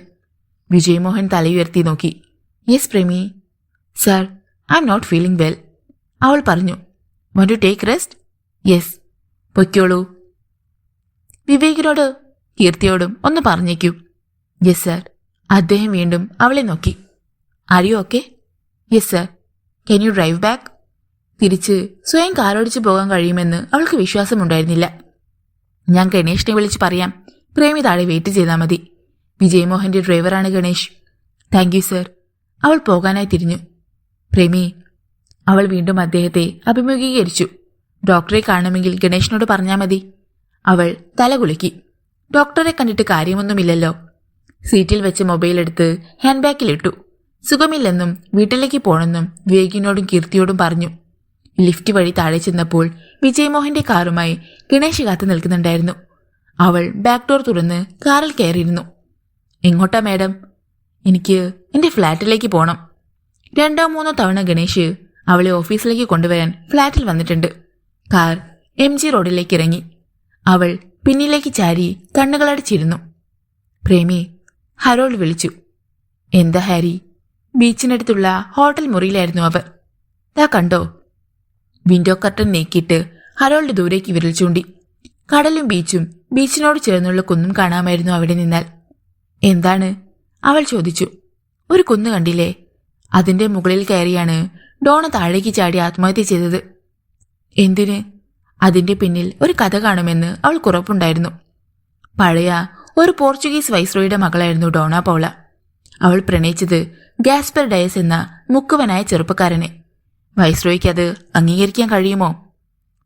വിജയ് മോഹൻ തലയുയർത്തി നോക്കി. Yes Premi. Sir, I M not feeling well. അവൾ പറഞ്ഞു. Want to take rest? Yes. പൊയ്ക്കോളൂ. വിവേകിനോട് കീർത്തിയോടും ഒന്ന് പറഞ്ഞേക്കൂ. Yes sir. അദ്ദേഹം വീണ്ടും അവളെ നോക്കി. Are you okay? Yes sir. Can you drive back? തിരിച്ച് സ്വയം കാറോടിച്ചു പോകാൻ കഴിയുമെന്ന് അവൾക്ക് വിശ്വാസമുണ്ടായിരുന്നില്ല. ഞാൻ ഗണേഷിനെ വിളിച്ച് പറയാം. പ്രേമി താഴെ വെയിറ്റ് ചെയ്താൽ മതി. വിജയ് മോഹന്റെ ഡ്രൈവറാണ് ഗണേഷ്. Thank you sir. അവൾ പോകാനായി തിരിഞ്ഞു. പ്രേമി. അവൾ വീണ്ടും അദ്ദേഹത്തെ അഭിമുഖീകരിച്ചു. ഡോക്ടറെ കാണണമെങ്കിൽ ഗണേഷിനോട് പറഞ്ഞാൽ മതി. അവൾ തല കുലുക്കി. ഡോക്ടറെ കണ്ടിട്ട് കാര്യമൊന്നുമില്ലല്ലോ. സീറ്റിൽ വെച്ച് മൊബൈൽ എടുത്ത് ഹാൻഡ് ബാഗിലിട്ടു. സുഖമില്ലെന്നും വീട്ടിലേക്ക് പോണെന്നും വിവേകിനോടും കീർത്തിയോടും പറഞ്ഞു. ലിഫ്റ്റ് വഴി താഴെ ചെന്നപ്പോൾ വിജയ് മോഹന്റെ കാറുമായി ഗണേഷ് കാത്തു നിൽക്കുന്നുണ്ടായിരുന്നു. അവൾ ബാക്ക് ഡോർ തുറന്ന് കാറിൽ കയറിയിരുന്നു. എങ്ങോട്ടാ മാഡം? എനിക്ക് എന്റെ ഫ്ലാറ്റിലേക്ക് പോകണം. 2-3 തവണ ഗണേഷ് അവളെ ഓഫീസിലേക്ക് കൊണ്ടുവരാൻ ഫ്ലാറ്റിൽ വന്നിട്ടുണ്ട്. കാർ MG റോഡിലേക്ക് ഇറങ്ങി. അവൾ പിന്നിലേക്ക് ചാരി കണ്ണുകളടച്ചിരുന്നു. പ്രേമി. ഹരോൾഡ് വിളിച്ചു. എന്താ ഹാരി? ബീച്ചിനടുത്തുള്ള ഹോട്ടൽ മുറിയിലായിരുന്നു അവർ. ദാ കണ്ടോ? വിൻഡോ കർട്ടൻ നീക്കിയിട്ട് ഹരോൾഡ് ദൂരേക്ക് വിരൽ ചൂണ്ടി. കടലും ബീച്ചും ബീച്ചിനോട് ചേർന്നുള്ള കുന്നും കാണാമായിരുന്നു അവിടെ നിന്നാൽ. എന്താണ്? അവൾ ചോദിച്ചു. ഒരു കുന്ന് കണ്ടില്ലേ? അതിന്റെ മുകളിൽ കയറിയാണ് ഡോണ താഴേക്ക് ചാടി ആത്മഹത്യ ചെയ്തത്. എന്തിന്? അതിന്റെ പിന്നിൽ ഒരു കഥ കാണുമെന്ന് അവൾക്ക് ഉറപ്പുണ്ടായിരുന്നു. പഴയ ഒരു പോർച്ചുഗീസ് വൈസ്രോയുടെ മകളായിരുന്നു ഡോണ പൗള. അവൾ പ്രണയിച്ചത് ഗാസ്പർ ഡയസ് എന്ന മുക്കുവനായ ചെറുപ്പക്കാരനെ. വൈസ്രോയ്ക്ക് അത് അംഗീകരിക്കാൻ കഴിയുമോ?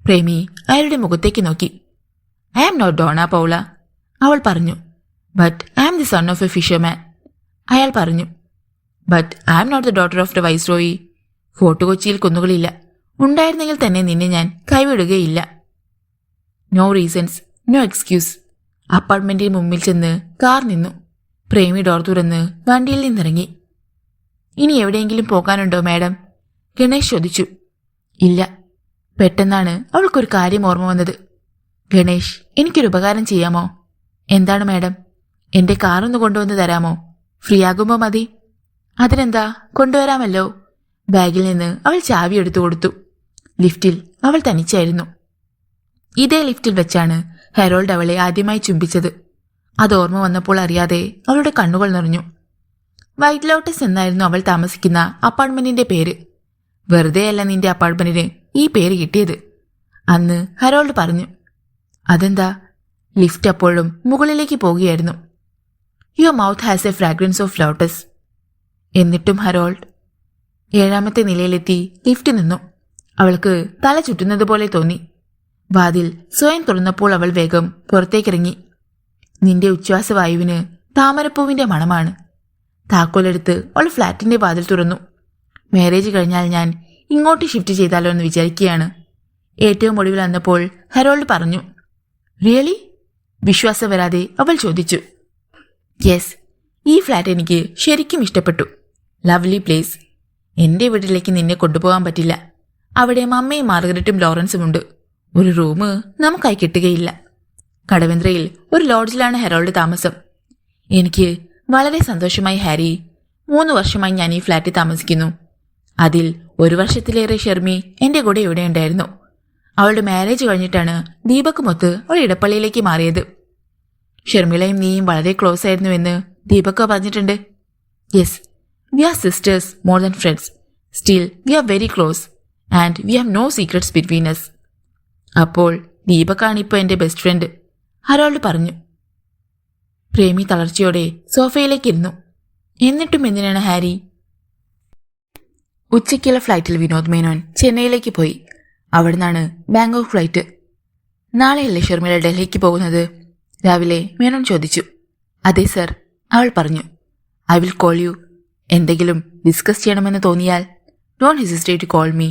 പ്രേമി അയാളുടെ മുഖത്തേക്ക് നോക്കി. I am not Dona Paula, അവൾ പറഞ്ഞു. But I am the son of a fisherman, അയാൾ പറഞ്ഞു. But I am not the daughter of the viceroy. Fort കൊച്ചിയിൽ കുന്നുകളില്ല. ഉണ്ടായിരുന്നെങ്കിൽ തന്നെ നിന്നെ ഞാൻ കൈവിടുകയില്ല. No reasons, no excuse. അപ്പാർട്ട്മെന്റിന് മുമ്പിൽ ചെന്ന് കാർ നിന്നു. പ്രേമി ഡോർ തുറന്ന് വണ്ടിയിൽ നിന്നിറങ്ങി. ഇനി എവിടെയെങ്കിലും പോകാനുണ്ടോ മാഡം? ഗണേഷ് ചോദിച്ചു. ഇല്ല. പെട്ടെന്നാണ് അവൾക്കൊരു കാര്യം ഓർമ്മ വന്നത്. ഗണേഷ്, എനിക്കൊരു ഉപകാരം ചെയ്യാമോ? എന്താണ് മാഡം? എന്റെ കാറൊന്ന് കൊണ്ടുവന്ന് തരാമോ? ഫ്രീ ആകുമ്പോൾ മതി. അതിനെന്താ, കൊണ്ടുവരാമല്ലോ. ബാഗിൽ നിന്ന് അവൾ ചാവി എടുത്തു കൊടുത്തു. ലിഫ്റ്റിൽ അവൾ തനിച്ചായിരുന്നു. ഇതേ ലിഫ്റ്റിൽ വെച്ചാണ് ഹെറോൾഡ് അവളെ ആദ്യമായി ചുംബിച്ചത്. അത് ഓർമ്മ വന്നപ്പോൾ അറിയാതെ അവളുടെ കണ്ണുകൾ നിറഞ്ഞു. വൈറ്റ് ലോട്ടസ് എന്നായിരുന്നു അവൾ താമസിക്കുന്ന അപ്പാർട്ട്മെന്റിന്റെ പേര്. വെറുതെയല്ല നിന്റെ അപ്പാർട്ട്മെന്റിന് ഈ പേര് കിട്ടിയത്, അന്ന് ഹെറോൾഡ് പറഞ്ഞു. അതെന്താ? ലിഫ്റ്റ് അപ്പോഴും മുകളിലേക്ക് പോകുകയായിരുന്നു. Your mouth has A fragrance of lotus. എന്നിട്ടും ഹെറോൾഡ്. 7ാമത്തെ നിലയിലെത്തി ലിഫ്റ്റ് നിന്നു. അവൾക്ക് തല ചുറ്റുന്നത് പോലെ തോന്നി. വാതിൽ സ്വയം തുറന്നപ്പോൾ അവൾ വേഗം പുറത്തേക്കിറങ്ങി. നിന്റെ ഉച്ഛ്വാസവായുവിന് താമരപ്പൂവിന്റെ മണമാണ്. താക്കോലെടുത്ത് അവൾ ഫ്ലാറ്റിന്റെ വാതിൽ തുറന്നു. മാരേജ് കഴിഞ്ഞാൽ ഞാൻ ഇങ്ങോട്ട് ഷിഫ്റ്റ് ചെയ്താലോ എന്ന് വിചാരിക്കുകയാണ്. ഏറ്റവും ഒടുവിൽ വന്നപ്പോൾ ഹെറോൾഡ് പറഞ്ഞു. റിയലി? വിശ്വാസം വരാതെ അവൾ ചോദിച്ചു. യെസ്, ഈ ഫ്ലാറ്റ് എനിക്ക് ശരിക്കും ഇഷ്ടപ്പെട്ടു. Lovely place. എന്റെ വീട്ടിലേക്ക് നിന്നെ കൊണ്ടുപോകാൻ പറ്റില്ല. അവിടെ മമ്മയും മാർഗരറ്റും ലോറൻസും ഉണ്ട്. ഒരു റൂം നമുക്കായി കിട്ടുകയില്ല. കടവന്ത്രയിൽ ഒരു ലോഡ്ജിലാണ് ഹെറോൾഡ് താമസം. എനിക്ക് വളരെ സന്തോഷമായി ഹാരി. 3 വർഷമായി ഞാൻ ഈ ഫ്ലാറ്റിൽ താമസിക്കുന്നു. അതിൽ 1 വർഷത്തിലേറെ ഷെർമി എന്റെ കൂടെ ഇവിടെ ഉണ്ടായിരുന്നു. അവളുടെ മാരേജ് കഴിഞ്ഞിട്ടാണ് ദീപക്കുമൊത്ത് ഒരു ഇടപ്പള്ളിയിലേക്ക് മാറിയത്. ഷെർമിളയും നീയും വളരെ ക്ലോസ് ആയിരുന്നുവെന്ന് ദീപക് പറഞ്ഞിട്ടുണ്ട്. Yes, we are sisters more than friends. Still we are very close and we have no secrets between us. അപ്പോൾ ദീപക്കാണിപ്പോൾ എൻ്റെ ബെസ്റ്റ് ഫ്രണ്ട്, ഹരോൾഡ് പറഞ്ഞു. പ്രേമി തളർച്ചയോടെ സോഫയിലേക്കിരുന്നു. എന്നിട്ടും എന്തിനാണ് ഹാരി? ഉച്ചയ്ക്കുള്ള ഫ്ലൈറ്റിൽ വിനോദ് മേനോൻ ചെന്നൈയിലേക്ക് പോയി. അവിടുന്നാണ് ബാങ്കോക്ക് ഫ്ലൈറ്റ്. നാളെയല്ലേ ഷർമിള ഡൽഹിക്ക് പോകുന്നത്? രാവിലെ മേനോൻ ചോദിച്ചു. അതെ സർ, അവൾ പറഞ്ഞു. I will call you. എന്തെങ്കിലും ഡിസ്കസ് ചെയ്യണമെന്ന് തോന്നിയാൽ don't hesitate to call me.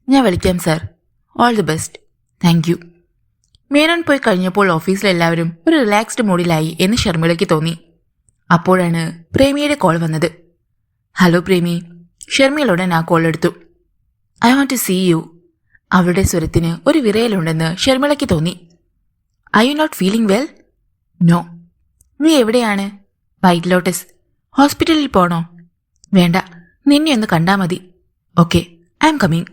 ഞാൻ വിളിക്കാം sir. All the best. Thank you. Menon പോയി കഴിഞ്ഞപ്പോൾ ഓഫീസിലെല്ലാവരും ഒരു റിലാക്സ്ഡ് മൂഡിലായി എന്ന് ഷർമിളയ്ക്ക് തോന്നി. അപ്പോഴാണ് പ്രേമിയുടെ കോൾ വന്നത്. ഹലോ പ്രേമി. ഷർമിളോടൻ ആ കോൾ എടുത്തു. I want to see you. അവളുടെ സ്വരത്തിന് ഒരു വിറയലുണ്ടെന്ന് ഷർമിളയ്ക്ക് തോന്നി. I you not feeling well? No. നീ എവിടെയാണ്? White lotus. ഹോസ്പിറ്റലിൽ പോണോ? വേണ്ട, നിന്നെ ഒന്ന് കണ്ടാ മതി. Okay, I'm coming.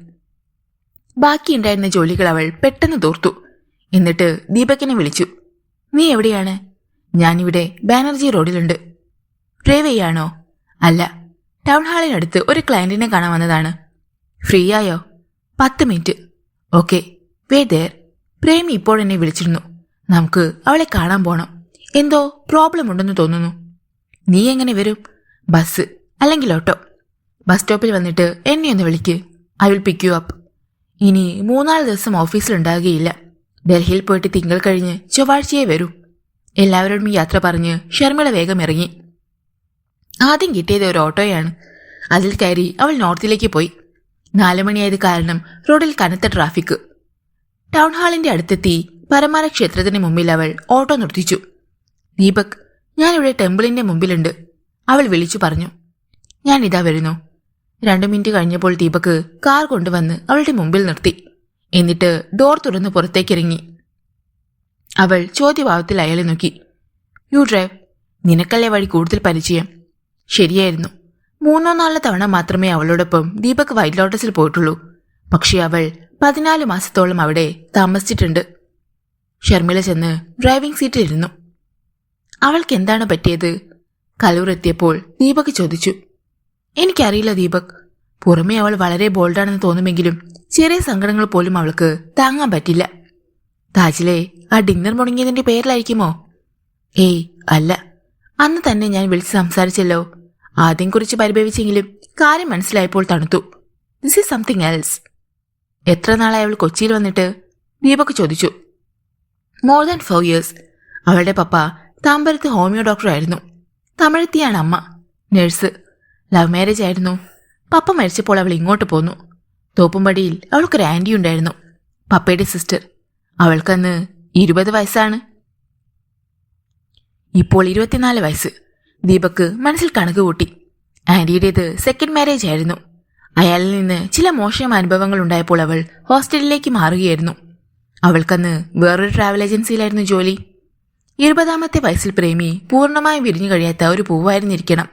ബാക്കിയുണ്ടായിരുന്ന ജോലികൾ അവൾ പെട്ടെന്ന് തോർത്തു. എന്നിട്ട് ദീപകിനെ വിളിച്ചു. നീ എവിടെയാണ്? ഞാനിവിടെ ബാനർജി റോഡിലുണ്ട്. ഡ്രൈവ് ചെയ്യാണോ? അല്ല, ടൗൺ ഹാളിനടുത്ത് ഒരു ക്ലയന്റിനെ കാണാൻ വന്നതാണ്. ഫ്രീ ആയോ? 10 minute. Okay, wait there. Premi ഇപ്പോഴെന്നെ വിളിച്ചിരുന്നു. നമുക്ക് അവളെ കാണാൻ പോണം. എന്തോ പ്രോബ്ലം ഉണ്ടെന്ന് തോന്നുന്നു. നീ എങ്ങനെ വരും? ബസ് അല്ലെങ്കിൽ ഓട്ടോ. ബസ് സ്റ്റോപ്പിൽ വന്നിട്ട് എന്നെ ഒന്ന് വിളിക്ക്. I will pick U up. ഇനി 3-4 ദിവസം ഓഫീസിലുണ്ടാകുകയില്ല. ഡൽഹിയിൽ പോയിട്ട് തിങ്കൾ കഴിഞ്ഞ് ചൊവ്വാഴ്ചയെ വരൂ. എല്ലാവരോടും യാത്ര പറഞ്ഞ് ഷർമിള വേഗം ഇറങ്ങി. ആദ്യം കിട്ടിയത് ഒരു ഓട്ടോയാണ്. അതിൽ കയറി അവൾ നോർത്തിലേക്ക് പോയി. 4 മണിയായത് കാരണം റോഡിൽ കനത്ത ട്രാഫിക്. ടൗൺ ഹാളിന്റെ അടുത്തെത്തി പരമാര ക്ഷേത്രത്തിന് മുമ്പിൽ അവൾ ഓട്ടോ നിർത്തിച്ചു. ദീപക്, ഞാനിവിടെ ടെമ്പിളിന്റെ മുമ്പിലുണ്ട്, അവൾ വിളിച്ചു പറഞ്ഞു. ഞാൻ ഇതാ വരുന്നു. 2 മിനിറ്റ് കഴിഞ്ഞപ്പോൾ ദീപക് കാർ കൊണ്ടുവന്ന് അവളുടെ മുമ്പിൽ നിർത്തി. എന്നിട്ട് ഡോർ തുറന്ന് പുറത്തേക്കിറങ്ങി. അവൾ ചോദ്യഭാവത്തിൽ അയാളെ നോക്കി. U drive. നിനക്കല്ലേ വഴി കൂടുതൽ പരിചയം. ശരിയായിരുന്നു. 3-4 തവണ മാത്രമേ അവളോടൊപ്പം ദീപക് വൈറ്റ് ലോട്ടസിൽ പോയിട്ടുള്ളൂ. പക്ഷേ അവൾ 14 മാസത്തോളം അവിടെ താമസിച്ചിട്ടുണ്ട്. ഷർമിള ചെന്ന് ഡ്രൈവിംഗ് സീറ്റിലിരുന്നു. അവൾക്ക് എന്താണ് പറ്റിയത്? കലൂർ എത്തിയപ്പോൾ ദീപക് ചോദിച്ചു. എനിക്കറിയില്ല ദീപക്. പുറമേ അവൾ വളരെ ബോൾഡാണെന്ന് തോന്നുമെങ്കിലും ചെറിയ സങ്കടങ്ങൾ പോലും അവൾക്ക് താങ്ങാൻ പറ്റില്ല. താജിലെ ആ ഡിന്നർ മുടങ്ങിയതിന്റെ പേരിലായിരിക്കുമോ? ഏയ് അല്ല. അന്ന് തന്നെ ഞാൻ വിളിച്ച് സംസാരിച്ചല്ലോ. ആദ്യം കുറിച്ച് പരിഭവിച്ചെങ്കിലും കാര്യം മനസ്സിലായപ്പോൾ തണുത്തു. This is something else. എത്ര നാളായി അവൾ കൊച്ചിയിൽ വന്നിട്ട്? ദീപക് ചോദിച്ചു. More than 4 years. അവളുടെ പപ്പ താമ്പരത്ത് ഹോമിയോ ഡോക്ടറായിരുന്നു. തമിഴത്തിയാണ് അമ്മ, നഴ്സ്. ലവ് മാരേജ് ആയിരുന്നു. പപ്പ മരിച്ചപ്പോൾ അവൾ ഇങ്ങോട്ട് പോന്നു. തോപ്പുംപടിയിൽ അവൾക്കൊരു ആന്റി ഉണ്ടായിരുന്നു, പപ്പയുടെ സിസ്റ്റർ. അവൾക്കന്ന് 20 വയസ്സാണ്. ഇപ്പോൾ 24 വയസ്സ്. ദീപക് മനസ്സിൽ കണക്ക് കൂട്ടി. ആന്റിയുടേത് സെക്കൻഡ് മാരേജ് ആയിരുന്നു. അയാളിൽ നിന്ന് ചില മോശം അനുഭവങ്ങൾ ഉണ്ടായപ്പോൾ അവൾ ഹോസ്റ്റലിലേക്ക് മാറുകയായിരുന്നു. അവൾക്കന്ന് വേറൊരു ട്രാവൽ ഏജൻസിയിലായിരുന്നു ജോലി. 20-ാമത്തെ വയസ്സിൽ പ്രേമി പൂർണ്ണമായും വിരിഞ്ഞു കഴിയാത്ത ഒരു പൂവായിരുന്നിരിക്കണം.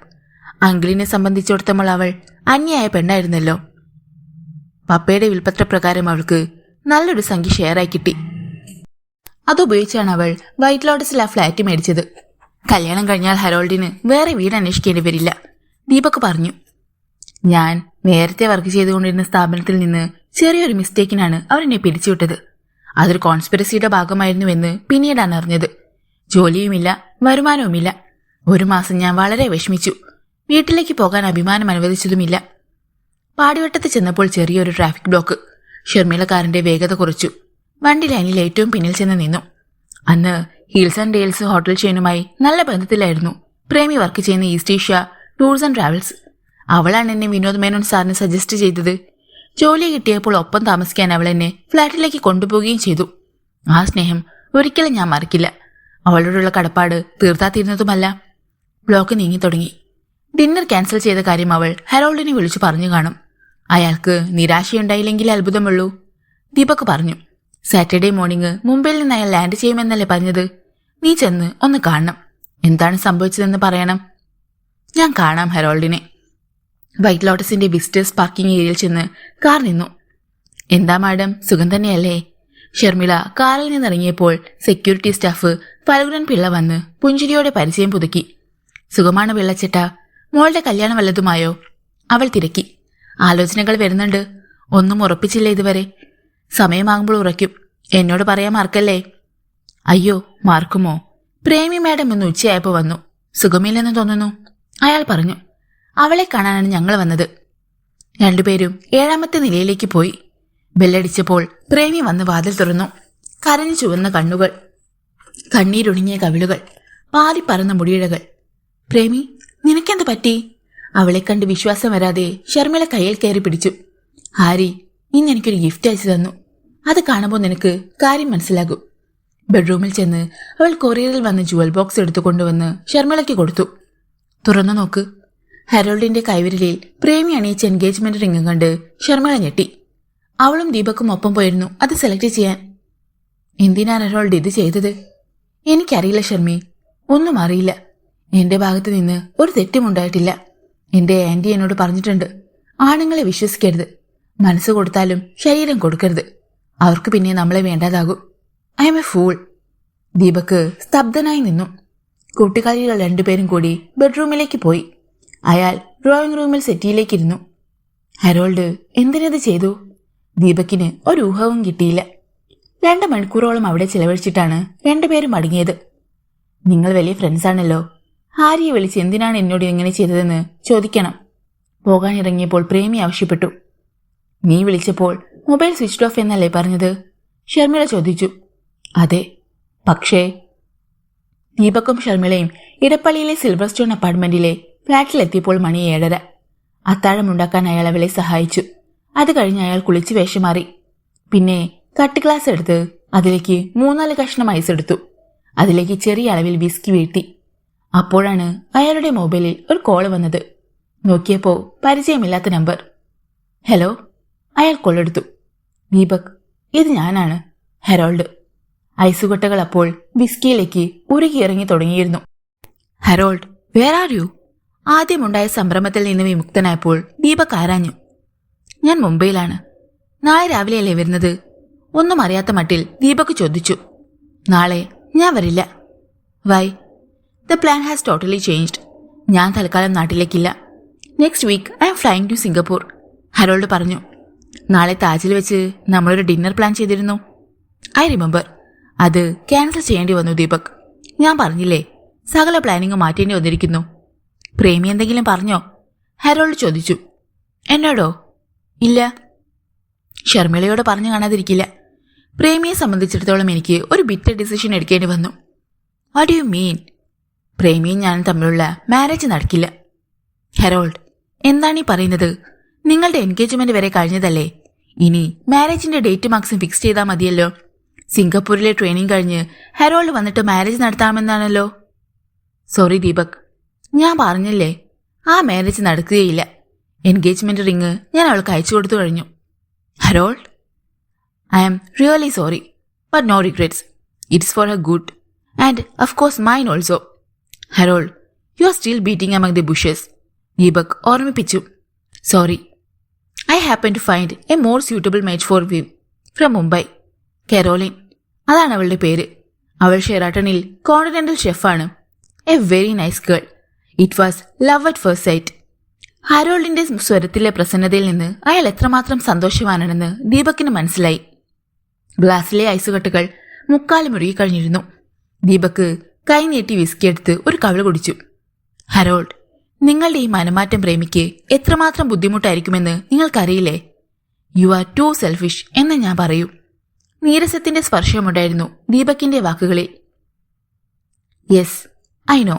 അങ്കിളിനെ സംബന്ധിച്ചിടത്തോളം അവൾ അന്യായ പെണ്ണായിരുന്നല്ലോ. പപ്പയുടെ വിൽപ്പത്രപ്രകാരം അവൾക്ക് നല്ലൊരു സംഖ്യ ഷെയറായി കിട്ടി. അതുപയോഗിച്ചാണ് അവൾ വൈറ്റ് ലോട്ടസിൽ ആ ഫ്ലാറ്റ് മേടിച്ചത്. കല്യാണം കഴിഞ്ഞാൽ ഹരോൾഡിന് വേറെ വീട് അന്വേഷിക്കേണ്ടി വരില്ല, ദീപക് പറഞ്ഞു. ഞാൻ നേരത്തെ വർക്ക് ചെയ്തുകൊണ്ടിരുന്ന സ്ഥാപനത്തിൽ നിന്ന് ചെറിയൊരു മിസ്റ്റേക്കിനാണ് അവരെന്നെ പിരിച്ചുവിട്ടത്. അതൊരു കോൺസ്പിറസിയുടെ ഭാഗമായിരുന്നുവെന്ന് പിന്നീടാണ് അറിഞ്ഞത്. ജോലിയുമില്ല, വരുമാനവുമില്ല. 1 മാസം ഞാൻ വളരെ വിഷമിച്ചു. വീട്ടിലേക്ക് പോകാൻ അഭിമാനം അനുവദിച്ചതുമില്ല. പാടിവട്ടത്ത് ചെന്നപ്പോൾ ചെറിയൊരു ട്രാഫിക് ബ്ലോക്ക്. ഷർമിള കാറിന്റെ വേഗത കുറച്ചു. വണ്ടി ലൈനിൽ ഏറ്റവും പിന്നിൽ ചെന്ന് നിന്നു. അന്ന് ഹിൽസ് ആൻഡ് ഡെയിൽസ് ഹോട്ടൽ ചെയിനുമായി നല്ല ബന്ധത്തിലായിരുന്നു പ്രേമി വർക്ക് ചെയ്യുന്ന east Asia tours and travels. അവളാണ് എന്നെ വിനോദ് മേനോൻ സാറിന് സജസ്റ്റ് ചെയ്തത്. ജോലി കിട്ടിയപ്പോൾ ഒപ്പം താമസിക്കാൻ അവൾ എന്നെ ഫ്ലാറ്റിലേക്ക് കൊണ്ടുപോവുകയും ചെയ്തു. ആ സ്നേഹം ഒരിക്കലും ഞാൻ മറക്കില്ല. അവളോടുള്ള കടപ്പാട് തീർത്താത്തിരുന്നതുമല്ല. ബ്ലോക്ക് നീങ്ങി തുടങ്ങി. ഡിന്നർ ക്യാൻസൽ ചെയ്ത കാര്യം അവൾ ഹരോൾഡിനെ വിളിച്ചു പറഞ്ഞു കാണും. അയാൾക്ക് നിരാശയുണ്ടായില്ലെങ്കിൽ അത്ഭുതമുള്ളൂ, ദീപക് പറഞ്ഞു. സാറ്റർഡേ മോർണിംഗ് മുംബൈയിൽ നിന്ന് അയാൾ ലാൻഡ് ചെയ്യുമെന്നല്ലേ പറഞ്ഞത്? നീ ചെന്ന് ഒന്ന് കാണണം. എന്താണ് സംഭവിച്ചതെന്ന് പറയണം. ഞാൻ കാണാം ഹെറോൾഡിനെ. വൈറ്റ് ലോട്ടസിന്റെ വിസിറ്റേഴ്സ് പാർക്കിംഗ് ഏരിയയിൽ ചെന്ന് കാർ നിന്നു. എന്താ മാഡം, സുഖം തന്നെയല്ലേ? ഷർമിള കാറിൽ നിന്നിറങ്ങിയപ്പോൾ സെക്യൂരിറ്റി സ്റ്റാഫ് ഫൽഗുനൻ പിള്ള വന്ന് പുഞ്ചിരിയോടെ പരിചയം പുതുക്കി. സുഖമാണ് പിള്ളച്ചേട്ട, മോളുടെ കല്യാണം വല്ലതുമായോ? അവൾ തിരക്കി. ആലോചനകൾ വരുന്നുണ്ട്, ഒന്നും ഉറപ്പിച്ചില്ല ഇതുവരെ. സമയമാകുമ്പോൾ ഉറയ്ക്കും. എന്നോട് പറയാൻ മറക്കല്ലേ. അയ്യോ, മറക്കുമോ? പ്രേമി മാഡം ഇന്ന് ഉച്ചയായപ്പോൾ വന്നു. സുഖമില്ലെന്ന് തോന്നുന്നു, അയാൾ പറഞ്ഞു. അവളെ കാണാനാണ് ഞങ്ങൾ വന്നത്. രണ്ടുപേരും 7ാമത്തെ നിലയിലേക്ക് പോയി. ബെല്ലടിച്ചപ്പോൾ പ്രേമി വന്ന് വാതിൽ തുറന്നു. കരഞ്ഞു ചുവന്ന കണ്ണുകൾ, കണ്ണീരൊടുങ്ങിയ കവിളുകൾ, പാറിപ്പറന്ന മുടിയിഴകൾ. പ്രേമി, നിനക്കെന്ത് പറ്റി? അവളെ കണ്ട് വിശ്വാസം വരാതെ ഷർമിള കയ്യിൽ കയറി പിടിച്ചു. ഹാരി ഇന്ന് എനിക്കൊരു ഗിഫ്റ്റ് അയച്ചു തന്നു. അത് കാണുമ്പോൾ നിനക്ക് കാര്യം മനസ്സിലാകും. ബെഡ്റൂമിൽ ചെന്ന് അവൾ കൊറിയറിൽ വന്ന് ജുവൽ ബോക്സ് എടുത്തുകൊണ്ടുവന്ന് ഷർമിളയ്ക്ക് കൊടുത്തു. തുറന്നു നോക്ക്. ഹെറോൾഡിന്റെ കൈവിരലിൽ പ്രേമി അണിയിച്ച എൻഗേജ്മെന്റ് റിംഗ് കണ്ട് ഷർമിള ഞെട്ടി. അവളും ദീപക്കും ഒപ്പം പോയിരുന്നു അത് സെലക്ട് ചെയ്യാൻ. എന്തിനാണ് ഹെറോൾഡ് ഇത് ചെയ്തത്? എനിക്കറിയില്ല ഷർമി, ഒന്നും അറിയില്ല. എന്റെ ഭാഗത്ത് നിന്ന് ഒരു തെറ്റുമുണ്ടായിട്ടില്ല. എന്റെ ആന്റി എന്നോട് പറഞ്ഞിട്ടുണ്ട്, ആണുങ്ങളെ വിശ്വസിക്കരുത്. മനസ്സ് കൊടുത്താലും ശരീരം കൊടുക്കരുത്. അവർക്ക് പിന്നെ നമ്മളെ വേണ്ടാതാകും. I'm a fool. Deepak സ്തബ്ധനായി നിന്നു. കൂട്ടുകാരികൾ രണ്ടുപേരും കൂടി ബെഡ്റൂമിലേക്ക് പോയി. അയാൾ ഡ്രോയിങ് റൂമിൽ സെറ്റിയിലേക്കിരുന്നു. ഹെറോൾഡ് എന്തിനത് ചെയ്തു? ദീപക്കിന് ഒരു ഊഹവും കിട്ടിയില്ല. 2 മണിക്കൂറോളം അവിടെ ചിലവഴിച്ചിട്ടാണ് രണ്ടുപേരും മടങ്ങിയത്. നിങ്ങൾ വലിയ ഫ്രണ്ട്സാണല്ലോ. ഹാരിയെ വിളിച്ച് എന്തിനാണ് എന്നോട് ഇങ്ങനെ ചെയ്തതെന്ന് ചോദിക്കണം. പോകാനിറങ്ങിയപ്പോൾ പ്രേമി ആവശ്യപ്പെട്ടു. നീ വിളിച്ചപ്പോൾ മൊബൈൽ സ്വിച്ച് ഓഫ് എന്നല്ലേ പറഞ്ഞത്? ഷർമിള ചോദിച്ചു. അതെ, പക്ഷേ. ദീപക്കും ഷർമിളയും ഇടപ്പള്ളിയിലെ സിൽവർ സ്റ്റോൺ അപ്പാർട്ട്മെന്റിലെ ഫ്ളാറ്റിലെത്തിയപ്പോൾ മണി 7:30. അത്താഴമുണ്ടാക്കാൻ അയാൾ അവളെ സഹായിച്ചു. അത് കഴിഞ്ഞ് അയാൾ കുളിച്ച് വേഷമാറി. പിന്നെ കട്ട് ഗ്ലാസ് എടുത്ത് അതിലേക്ക് 3-4 കഷ്ണം ഐസ് എടുത്തു. അതിലേക്ക് ചെറിയ അളവിൽ വിസ്കി വീഴ്ത്തി. അപ്പോഴാണ് അയാളുടെ മൊബൈലിൽ ഒരു കോള് വന്നത്. നോക്കിയപ്പോൾ പരിചയമില്ലാത്ത നമ്പർ. ഹലോ. അയാൾ കോളെടുത്തു. ദീപക്, ഇത് ഞാനാണ്, ഹെറോൾഡ്. ഐസുകൊട്ടകൾ അപ്പോൾ വിസ്കിയിലേക്ക് ഉരുകിയിറങ്ങി തുടങ്ങിയിരുന്നു. Harold, where are you? ആദ്യമുണ്ടായ സംഭ്രമത്തിൽ നിന്ന് വിമുക്തനായപ്പോൾ ദീപക് ആരാഞ്ഞു. ഞാൻ മുംബൈയിലാണ്. നാളെ രാവിലെയല്ലേ വരുന്നത്? ഒന്നും അറിയാത്ത മട്ടിൽ ദീപക് ചോദിച്ചു. നാളെ ഞാൻ വരില്ല. Why? The plan has totally changed. ഞാൻ തൽക്കാലം നാട്ടിലേക്കില്ല. Next week I'm flying to Singapore, Harold പറഞ്ഞു. നാളെ താജിൽ വെച്ച് നമ്മളൊരു ഡിന്നർ പ്ലാൻ ചെയ്തിരുന്നു. I remember. അത് ക്യാൻസൽ ചെയ്യേണ്ടി വന്നു ദീപക്. ഞാൻ പറഞ്ഞില്ലേ, സകല പ്ലാനിങ് മാറ്റേണ്ടി വന്നിരിക്കുന്നു. പ്രേമി എന്തെങ്കിലും പറഞ്ഞോ? ഹെറോൾഡ് ചോദിച്ചു. എന്നോടോ? ഇല്ല. ഷർമിളയോട് പറഞ്ഞു കാണാതിരിക്കില്ല. പ്രേമിയെ സംബന്ധിച്ചിടത്തോളം എനിക്ക് ഒരു ബിറ്റർ ഡിസിഷൻ എടുക്കേണ്ടി വന്നു. What do you mean? പ്രേമിയും ഞാനും തമ്മിലുള്ള മാരേജ് നടക്കില്ല. ഹെറോൾഡ്, എന്താണ് ഈ പറയുന്നത്? നിങ്ങളുടെ എൻഗേജ്മെന്റ് വരെ കഴിഞ്ഞതല്ലേ? ഇനി മാരേജിന്റെ ഡേറ്റ് മാർക്സും ഫിക്സ് ചെയ്താൽ മതിയല്ലോ. സിംഗപ്പൂരിലെ ട്രെയിനിങ് കഴിഞ്ഞ് ഹെറോൾഡ് വന്നിട്ട് മാരേജ് നടത്താമെന്നാണല്ലോ. സോറി ദീപക്, ഞാൻ പറഞ്ഞില്ലേ, ആ മാരേജ് നടക്കുകയില്ല. എൻഗേജ്മെന്റ് റിങ് ഞാൻ അവൾക്ക് അയച്ചു കൊടുത്തു കഴിഞ്ഞു. Harold, I am really sorry, but no regrets. It's for her good and of course mine also. Harold, you are still beating among the bushes, Deepak ഓർമ്മിപ്പിച്ചു. Sorry, I happen to find a more suitable match for him from Mumbai. Caroline, അതാണ് അവളുടെ പേര്. അവൾ ഷെറാട്ടണിൽ continental ഷെഫാണ്. A very nice girl. It was love at first sight. ഹരോൾഡിന്റെ സ്വരത്തിലെ പ്രസന്നതയിൽ നിന്ന് അയാൾ എത്രമാത്രം സന്തോഷവാനാണെന്ന് ദീപക്കിന് മനസ്സിലായി. ഗ്ലാസ്സിലെ ഐസുകട്ടുകൾ 3/4 മുറുകിക്കഴിഞ്ഞിരുന്നു. ദീപക് കൈ നീട്ടി വിസ്കി എടുത്ത് ഒരു കവിള് കുടിച്ചു. ഹരോൾഡ്, നിങ്ങളുടെ ഈ മനമാറ്റം പ്രേമിക്ക് എത്രമാത്രം ബുദ്ധിമുട്ടായിരിക്കുമെന്ന് നിങ്ങൾക്കറിയില്ലേ? യു ആർ ടു സെൽഫിഷ് എന്ന് ഞാൻ പറയൂ. നീരസത്തിന്റെ സ്പർശമുണ്ടായിരുന്നു ദീപകിന്റെ വാക്കുകളിൽ. Yes, I know.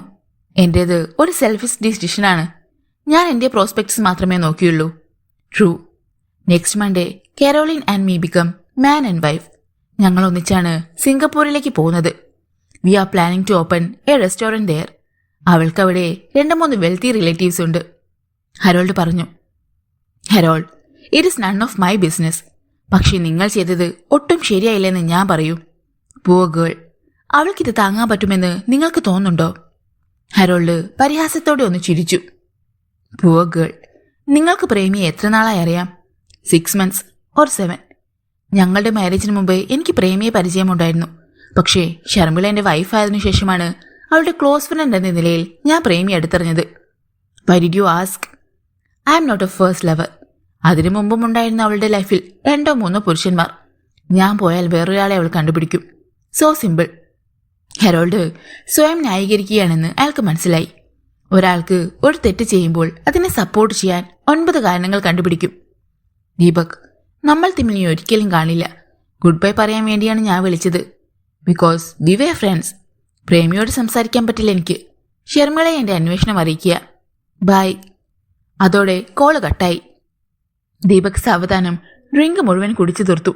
എന്റേത് ഒരു സെൽഫിഷ് ഡിസിഷനാണ്. ഞാൻ എന്റെ പ്രോസ്പെക്ട്സ് മാത്രമേ നോക്കിയുള്ളൂ. True. Next Monday Caroline and me become man and wife. ഞങ്ങൾ ഒന്നിച്ചാണ് സിംഗപ്പൂരിലേക്ക് പോകുന്നത്. We are planning to open a restaurant there. അവൾക്കവിടെ 2-3 വെൽത്തി റിലേറ്റീവ്സ് ഉണ്ട്, ഹരോൾഡ് പറഞ്ഞു. Harold, it is none of my business. പക്ഷെ നിങ്ങൾ ചെയ്തത് ഒട്ടും ശരിയായില്ലെന്ന് ഞാൻ പറയൂ. പൂവർ ഗേൾ, അവൾക്കിത് താങ്ങാൻ പറ്റുമെന്ന് നിങ്ങൾക്ക് തോന്നുന്നുണ്ടോ? ഹരോൾഡ് പരിഹാസത്തോടെ ഒന്ന് ചിരിച്ചു. പുവർ ഗേൾ, നിങ്ങൾക്ക് പ്രേമിയെ എത്ര നാളായി അറിയാം? 6 months or 7. ഞങ്ങളുടെ മാരേജിന് മുമ്പ് എനിക്ക് പ്രേമിയെ പരിചയമുണ്ടായിരുന്നു. പക്ഷേ ഷർമിള എൻ്റെ വൈഫായതിനു ശേഷമാണ് അവളുടെ ക്ലോസ് ഫ്രണ്ട് എന്ന നിലയിൽ ഞാൻ പ്രേമി അടുത്തറിഞ്ഞത്. Why did you ask? I am not a first lover. അതിനു മുമ്പും ഉണ്ടായിരുന്ന അവളുടെ ലൈഫിൽ 2 or 3 പുരുഷന്മാർ. ഞാൻ പോയാൽ വേറൊരാളെ അവൾ കണ്ടുപിടിക്കും. So simple. ഹെറോൾഡ് സ്വയം ന്യായീകരിക്കുകയാണെന്ന് അയാൾക്ക് മനസ്സിലായി. ഒരാൾക്ക് ഒരു തെറ്റ് ചെയ്യുമ്പോൾ അതിനെ സപ്പോർട്ട് ചെയ്യാൻ 9 കാരണങ്ങൾ കണ്ടുപിടിക്കും. ദീപക്, നമ്മൾ തമ്മിൽ ഇനി ഒരിക്കലും കാണില്ല. ഗുഡ് ബൈ പറയാൻ വേണ്ടിയാണ് ഞാൻ വിളിച്ചത്. Because we were friends. പ്രേമിയോട് സംസാരിക്കാൻ പറ്റില്ല എനിക്ക്. ഷർമിളയെ എൻ്റെ അന്വേഷണം അറിയിക്കുക. ബൈ. അതോടെ കോള് കട്ടായി. ദീപക് സാവധാനം ഡ്രിങ്ക് മുഴുവൻ കുടിച്ചു തീർത്തു.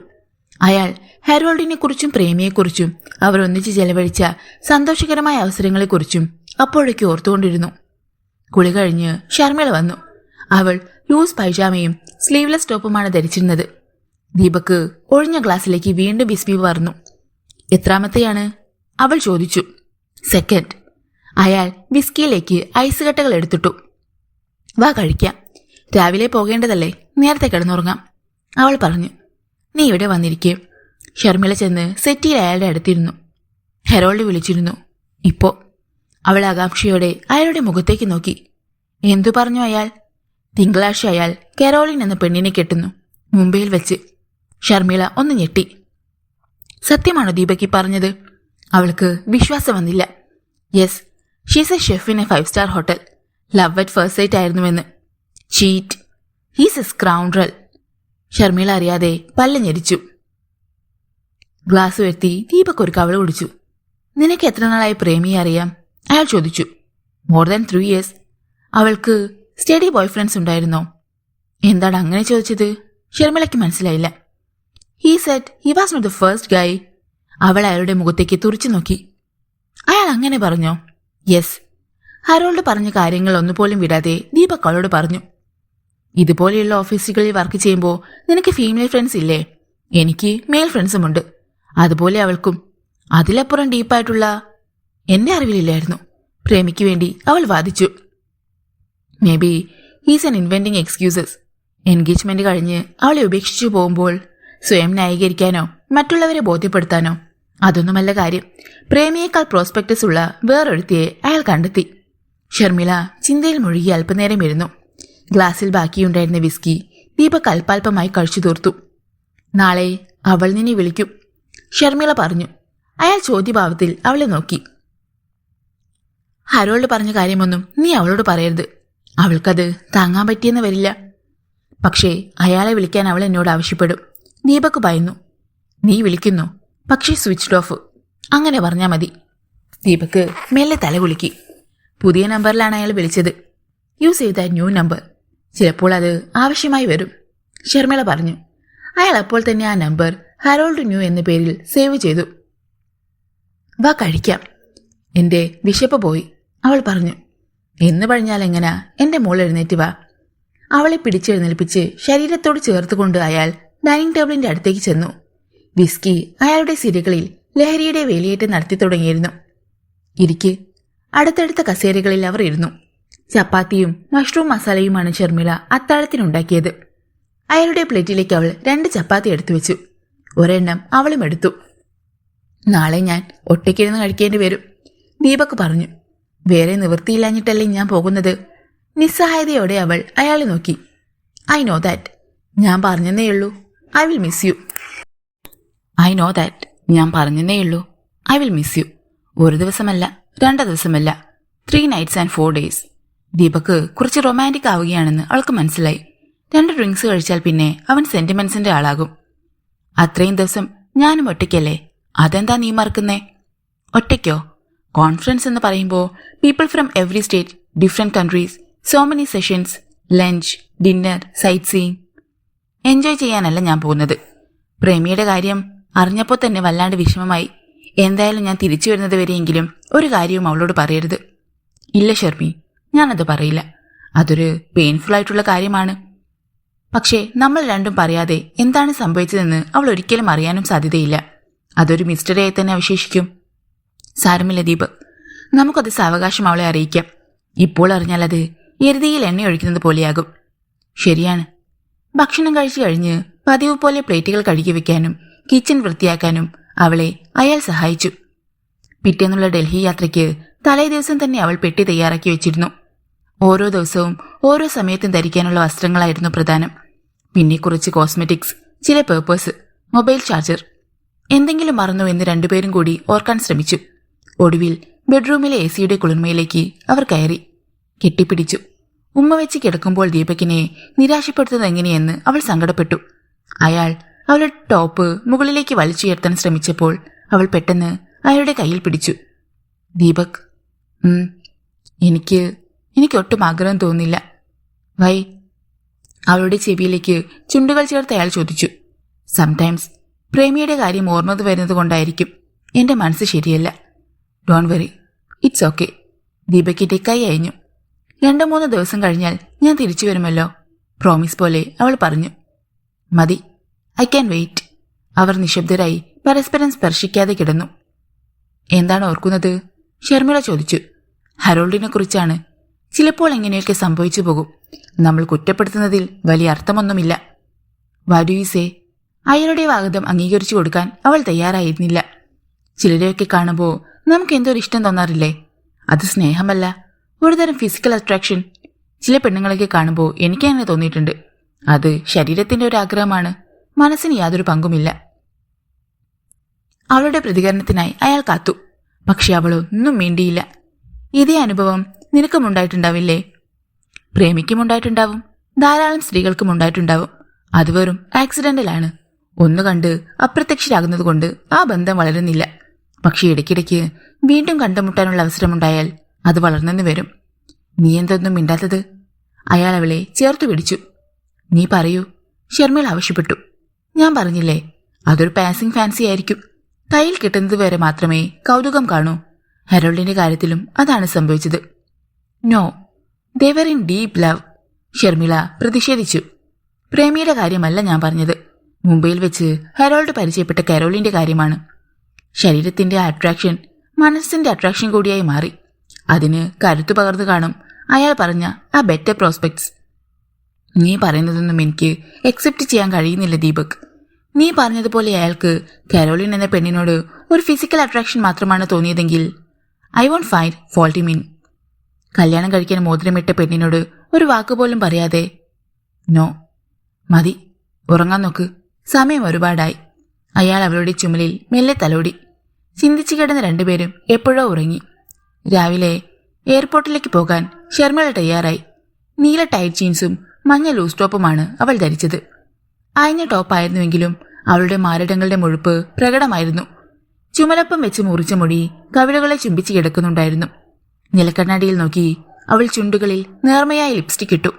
അയാൾ ഹെറോൾഡിനെ കുറിച്ചും പ്രേമിയെക്കുറിച്ചും അവർ ഒന്നിച്ച് ചെലവഴിച്ച സന്തോഷകരമായ അവസരങ്ങളെക്കുറിച്ചും അപ്പോഴേക്ക് ഓർത്തുകൊണ്ടിരുന്നു. കുളി കഴിഞ്ഞ് ഷർമിള വന്നു. അവൾ ലൂസ് പൈജാമയും സ്ലീവ്ലെസ് ടോപ്പുമാണ് ധരിച്ചിരുന്നത്. ദീപക് ഒഴിഞ്ഞ ഗ്ലാസ്സിലേക്ക് വീണ്ടും വിസ്മി പറഞ്ഞു. എത്രാമത്തെയാണ്? അവൾ ചോദിച്ചു. 2nd. അയാൾ വിസ്കിയിലേക്ക് ഐസ് കട്ടകൾ എടുത്തിട്ടു. വാ കഴിക്കാം. രാവിലെ പോകേണ്ടതല്ലേ, നേരത്തെ കിടന്നുറങ്ങാം, അവൾ പറഞ്ഞു. നീ ഇവിടെ വന്നിരിക്കേ. ഷർമിള ചെന്ന് സെറ്റിയിൽ അയാളുടെ അടുത്തിരുന്നു. ഹെറോൾഡ് വിളിച്ചിരുന്നു. ഇപ്പോ. അവൾ ആകാംക്ഷയോടെ അയാളുടെ മുഖത്തേക്ക് നോക്കി. എന്തു പറഞ്ഞു അയാൾ? തിങ്കളാഴ്ച അയാൾ കരോളിൻ എന്ന പെണ്ണിനെ കെട്ടുന്നു, മുംബൈയിൽ വെച്ച്. ഷർമിള ഒന്ന് ഞെട്ടി. സത്യമാണോ ദീപക് പറഞ്ഞത്? അവൾക്ക് വിശ്വാസം വന്നില്ല. Yes, she's a chef in a 5-star hotel. Love at first sight ആയിരുന്നുവെന്ന്. Cheat. He's a scoundrel. Sharmila അറിയാതെ പല്ല് ഞെരിച്ചു. ഗ്ലാസ് ഉയർത്തി ദീപക് ഒരു കവള കുടിച്ചു. നിനക്ക് എത്ര നാളായി പ്രേമിയെ അറിയാം? അയാൾ ചോദിച്ചു. More than 3 years. അവൾക്ക് സ്റ്റഡി ബോയ് ഫ്രണ്ട്സ് ഉണ്ടായിരുന്നോ? എന്താണ് അങ്ങനെ ചോദിച്ചത്? ഷർമിളയ്ക്ക് മനസ്സിലായില്ല. He said he was not the first guy. അവൾ അയാളുടെ മുഖത്തേക്ക് തുറിച്ചു നോക്കി. അയാൾ അങ്ങനെ പറഞ്ഞോ? യെസ്. ഹരോൾഡ് പറഞ്ഞ കാര്യങ്ങൾ ഒന്നുപോലും വിടാതെ ദീപക് അവളോട് പറഞ്ഞു. ഇതുപോലെയുള്ള ഓഫീസുകളിൽ വർക്ക് ചെയ്യുമ്പോൾ നിനക്ക് ഫീമെയിൽ ഫ്രണ്ട്സ് ഇല്ലേ? എനിക്ക് മെയിൽ ഫ്രണ്ട്സുമുണ്ട്. അതുപോലെ അവൾക്കും. അതിലപ്പുറം ഡീപ്പായിട്ടുള്ള എന്റെ അറിവിലില്ലായിരുന്നു. പ്രേമിക്ക് വേണ്ടി അവൾ വാദിച്ചു. Maybe he's an inventing excuses. Engagement കഴിഞ്ഞ് അവളെ ഉപേക്ഷിച്ചു പോകുമ്പോൾ സ്വയം ന്യായീകരിക്കാനോ മറ്റുള്ളവരെ ബോധ്യപ്പെടുത്താനോ? അതൊന്നുമല്ല കാര്യം. പ്രേമിയേക്കാൾ പ്രോസ്പെക്ടസ് ഉള്ള വേറൊരുത്തിയെ അയാൾ കണ്ടെത്തി. ഷർമിള ചിന്തയിൽ മുഴുകി അല്പനേരം ഇരുന്നു. ഗ്ലാസ്സിൽ ബാക്കിയുണ്ടായിരുന്ന വിസ്കി ദീപക് അല്പാൽപമായി കഴിച്ചു തീർത്തു. നാളെ അവൾ നിന്നെ വിളിക്കും, ഷർമിള പറഞ്ഞു. അയാൾ ചോദ്യഭാവത്തിൽ അവളെ നോക്കി. ഹരോൾഡ് പറഞ്ഞ കാര്യമൊന്നും നീ അവളോട് പറയരുത്. അവൾക്കത് താങ്ങാൻ പറ്റിയെന്ന് വരില്ല. പക്ഷേ അയാളെ വിളിക്കാൻ അവൾ എന്നോട് ആവശ്യപ്പെടും. ദീപക് ഭയന്നു. നീ വിളിക്കുന്നു, പക്ഷേ സ്വിച്ച്ഡ് ഓഫ്. അങ്ങനെ പറഞ്ഞാൽ മതി. ദീപക് മെല്ലെ തലകുലുക്കി. പുതിയ നമ്പറിലാണ് അയാൾ വിളിച്ചത്. You save that new number. ചിലപ്പോൾ അത് ആവശ്യമായി വരും, ഷർമിള പറഞ്ഞു. അയാൾ അപ്പോൾ തന്നെ ആ നമ്പർ ഹരോൾഡ് ന്യൂ എന്ന പേരിൽ സേവ് ചെയ്തു. വാ കഴിക്കാം. എന്റെ വിശപ്പ് പോയി, അവൾ പറഞ്ഞു. എന്ന് പറഞ്ഞാൽ എങ്ങനാ? എന്റെ മോൾ എഴുന്നേറ്റ് വാ. അവളെ പിടിച്ചെഴുന്നേൽപ്പിച്ച് ശരീരത്തോട് ചേർത്തുകൊണ്ട് അയാൾ ഡൈനിങ് ടേബിളിന്റെ അടുത്തേക്ക് ചെന്നു. വിസ്കി അയാളുടെ സിരകളിൽ ലഹരിയുടെ വേലിയേറ്റം നടത്തി തുടങ്ങിയിരുന്നു. ഇരിക്ക്. അടുത്തടുത്ത കസേരകളിൽ അവർ ഇരുന്നു. ചപ്പാത്തിയും മഷ്റൂം മസാലയുമാണ് ഷർമിള അത്താഴത്തിനുണ്ടാക്കിയത്. അയാളുടെ പ്ലേറ്റിലേക്ക് അവൾ 2 ചപ്പാത്തി എടുത്തു വെച്ചു. ഒരെണ്ണം അവളും എടുത്തു. നാളെ ഞാൻ ഒറ്റയ്ക്കിരുന്ന് കഴിക്കേണ്ടി വരും, ദീപക് പറഞ്ഞു. വേറെ നിവൃത്തിയില്ലാഞ്ഞിട്ടല്ലേ ഞാൻ പോകുന്നത്. നിസ്സഹായതയോടെ അവൾ അയാളെ നോക്കി. I know that. ഞാൻ പറഞ്ഞെന്നേയുള്ളൂ. I will miss you. I know that. ഞാൻ പറഞ്ഞെന്നേയുള്ളൂ. I will miss you. 1 ദിവസമല്ല, 2 ദിവസമല്ല, 3 nights and 4 days. ദീപക് കുറച്ച് റൊമാൻറ്റിക് ആവുകയാണെന്ന് അവൾക്ക് മനസ്സിലായി. 2 ഡ്രിങ്ക്സ് കഴിച്ചാൽ പിന്നെ അവൻ സെന്റിമെന്റ്സിന്റെ ആളാകും. അത്രയും ദിവസം ഞാനും ഒറ്റയ്ക്കല്ലേ. അതെന്താ നീ മറക്കുന്നേ? ഒറ്റയ്ക്കോ? കോൺഫറൻസ് എന്ന് പറയുമ്പോൾ people from every state, different countries, so many sessions, lunch, dinner, sightseeing. Enjoy ചെയ്യാനല്ല ഞാൻ പോകുന്നത്. പ്രേമിയുടെ കാര്യം അറിഞ്ഞപ്പോൾ തന്നെ വല്ലാണ്ട് വിഷമമായി. എന്തായാലും ഞാൻ തിരിച്ചു വരുന്നത് വരെയെങ്കിലും ഒരു കാര്യവും അവളോട് പറയരുത്. ഇല്ല ഷർമി, ഞാനത് പറയില്ല. അതൊരു പെയിൻഫുൾ ആയിട്ടുള്ള കാര്യമാണ്. പക്ഷേ നമ്മൾ രണ്ടും പറയാതെ എന്താണ് സംഭവിച്ചതെന്ന് അവൾ ഒരിക്കലും അറിയാനും സാധ്യതയില്ല. അതൊരു മിസ്റ്ററിയായി തന്നെ അവശേഷിക്കും. സാരമില്ല ദീപക്. നമുക്കത് സാവകാശം അവളെ അറിയിക്കാം. ഇപ്പോൾ അറിഞ്ഞാൽ അത് എരുതിയിൽ എണ്ണ ഒഴിക്കുന്നത് പോലെയാകും. ശരിയാണ്. ഭക്ഷണം കഴിച്ചു കഴിഞ്ഞ് പതിവ് പോലെ പ്ലേറ്റുകൾ കഴുകി വെക്കാനും കിച്ചൺ വൃത്തിയാക്കാനും അവളെ അയാൾ സഹായിച്ചു. പിറ്റേന്നുള്ള ഡൽഹി യാത്രയ്ക്ക് തലേ ദിവസം തന്നെ അവൾ പെട്ടി തയ്യാറാക്കി വെച്ചിരുന്നു. ഓരോ ദിവസവും ഓരോ സമയത്തും ധരിക്കാനുള്ള വസ്ത്രങ്ങളായിരുന്നു പ്രധാനം. പിന്നെ കുറച്ച് കോസ്മെറ്റിക്സ്, ചില പേപ്പേഴ്സ്, മൊബൈൽ ചാർജർ. എന്തെങ്കിലും മറന്നു എന്ന് രണ്ടുപേരും കൂടി ഓർക്കാൻ ശ്രമിച്ചു. ഒടുവിൽ ബെഡ്റൂമിലെ AC-യുടെ കുളിർമയിലേക്ക് അവർ കയറി. കെട്ടിപ്പിടിച്ചു. ഉമ്മ വെച്ച് കിടക്കുമ്പോൾ ദീപകിനെ നിരാശപ്പെടുത്തുന്നത് എങ്ങനെയെന്ന് അവൾ സങ്കടപ്പെട്ടു. അയാൾ അവളുടെ ടോപ്പ് മുകളിലേക്ക് വലിച്ചുയർത്താൻ ശ്രമിച്ചപ്പോൾ അവൾ പെട്ടെന്ന് അയാളുടെ കയ്യിൽ പിടിച്ചു. ദീപക്, എനിക്ക് ഒട്ടും ആഗ്രഹം തോന്നില്ല. വൈ? അവളുടെ ചെവിയിലേക്ക് ചുണ്ടുകൾ ചേർത്ത് അയാൾ ചോദിച്ചു. സംടൈംസ് പ്രേമിയുടെ കാര്യം ഓർമ്മത് വരുന്നത് കൊണ്ടായിരിക്കും. എന്റെ മനസ്സ് ശരിയല്ല. Don't worry, it's okay. ദീപകിന്റെ കൈ അയഞ്ഞു. 2-3 ദിവസം കഴിഞ്ഞാൽ ഞാൻ തിരിച്ചു വരുമല്ലോ, പ്രോമിസ് പോലെ അവൾ പറഞ്ഞു. മതി, ഐ ക്യാൻ വെയിറ്റ്. അവർ നിശബ്ദരായി പരസ്പരം സ്പർശിക്കാതെ കിടന്നു. എന്താണ് ഓർക്കുന്നത്? ഷർമിള ചോദിച്ചു. ഹരോൾഡിനെ കുറിച്ചാണ്. ചിലപ്പോൾ എങ്ങനെയൊക്കെ സംഭവിച്ചു പോകും. നമ്മൾ കുറ്റപ്പെടുത്തുന്നതിൽ വലിയ അർത്ഥമൊന്നുമില്ല. What do you say? അയാളുടെ വാഗ്ദം അംഗീകരിച്ചു കൊടുക്കാൻ അവൾ തയ്യാറായിരുന്നില്ല. ചിലരെയൊക്കെ കാണുമ്പോൾ നമുക്ക് എന്തോ ഒരു ഇഷ്ടം തോന്നാറില്ലേ? അത് സ്നേഹമല്ല, ഒരുതരം ഫിസിക്കൽ അട്രാക്ഷൻ. ചില പെണ്ണുങ്ങളൊക്കെ കാണുമ്പോൾ എനിക്കങ്ങനെ തോന്നിയിട്ടുണ്ട്. അത് ശരീരത്തിന്റെ ഒരു ആഗ്രഹമാണ്, മനസ്സിന് യാതൊരു പങ്കുമില്ല. അവളുടെ പ്രതികരണത്തിനായി അയാൾ കാത്തു. പക്ഷെ അവളൊന്നും മിണ്ടിയില്ല. ഇതേ അനുഭവം നിനക്കും ഉണ്ടായിട്ടുണ്ടാവില്ലേ? പ്രേമിക്കുമുണ്ടായിട്ടുണ്ടാവും, ധാരാളം സ്ത്രീകൾക്കും ഉണ്ടായിട്ടുണ്ടാവും. അത് വെറും ആക്സിഡന്റലാണ്. ഒന്ന് കണ്ട് അപ്രത്യക്ഷരാകുന്നതുകൊണ്ട് ആ ബന്ധം വളരുന്നില്ല. പക്ഷെ ഇടയ്ക്കിടയ്ക്ക് വീണ്ടും കണ്ടുമുട്ടാനുള്ള അവസരമുണ്ടായാൽ അത് വളർന്നെന്ന് വരും. നീ എന്തൊന്നും മിണ്ടാത്തത്? അയാൾ അവളെ ചേർത്തു പിടിച്ചു. നീ പറയൂ, ഷർമിള ആവശ്യപ്പെട്ടു. ഞാൻ പറഞ്ഞില്ലേ, അതൊരു പാസിംഗ് ഫാൻസി ആയിരിക്കും. കയ്യിൽ കിട്ടുന്നത് വരെ മാത്രമേ കൗതുകം കാണൂ. ഹെറോൾഡിന്റെ കാര്യത്തിലും അതാണ് സംഭവിച്ചത്. No, they were in deep love. Sharmila പ്രതിഷേധിച്ചു. പ്രേമിയുടെ കാര്യമല്ല ഞാൻ പറഞ്ഞത്. മുംബൈയിൽ വെച്ച് ഹെറോൾഡ് പരിചയപ്പെട്ട കരോളിന്റെ കാര്യമാണ്. ശരീരത്തിന്റെ അട്രാക്ഷൻ മനസ്സിന്റെ അട്രാക്ഷൻ കൂടിയായി മാറി. അതിന് കരുത്തു പകർന്നു കാണും അയാൾ പറഞ്ഞ ആ ബെറ്റർ പ്രോസ്പെക്ട്സ്. നീ പറയുന്നതൊന്നും എനിക്ക് അക്സെപ്റ്റ് ചെയ്യാൻ കഴിയുന്നില്ല ദീപക്. നീ പറഞ്ഞതുപോലെ അയാൾക്ക് കരോളിൻ എന്ന പെണ്ണിനോട് ഒരു ഫിസിക്കൽ അട്രാക്ഷൻ മാത്രമാണ് തോന്നിയതെങ്കിൽ I won't find fault in. കല്യാണം കഴിക്കാൻ മോതിരമിട്ട പെണ്ണിനോട് ഒരു വാക്കുപോലും പറയാതെ നോ. മതി, ഉറങ്ങാൻ നോക്ക്, സമയം ഒരുപാടായി. അയാൾ അവളുടെ ചുമലിൽ മെല്ലെ തലോടി. ചിന്തിച്ചു കിടന്ന രണ്ടുപേരും എപ്പോഴോ ഉറങ്ങി. രാവിലെ എയർപോർട്ടിലേക്ക് പോകാൻ ഷർമിള തയ്യാറായി. നീല ടൈറ്റ് ജീൻസും മഞ്ഞ ലൂസ് ടോപ്പുമാണ് അവൾ ധരിച്ചത്. അയഞ്ഞ ടോപ്പായിരുന്നുവെങ്കിലും അവളുടെ മാരടങ്ങളുടെ മുഴുപ്പ് പ്രകടമായിരുന്നു. ചുമലപ്പം വെച്ച് മുറിച്ച മുടി കവിളുകളെ ചുംബിച്ച് കിടക്കുന്നുണ്ടായിരുന്നു. നിലക്കണ്ണാടിയിൽ നോക്കി അവൾ ചുണ്ടുകളിൽ നേർമയായ ലിപ്സ്റ്റിക് ഇട്ടു.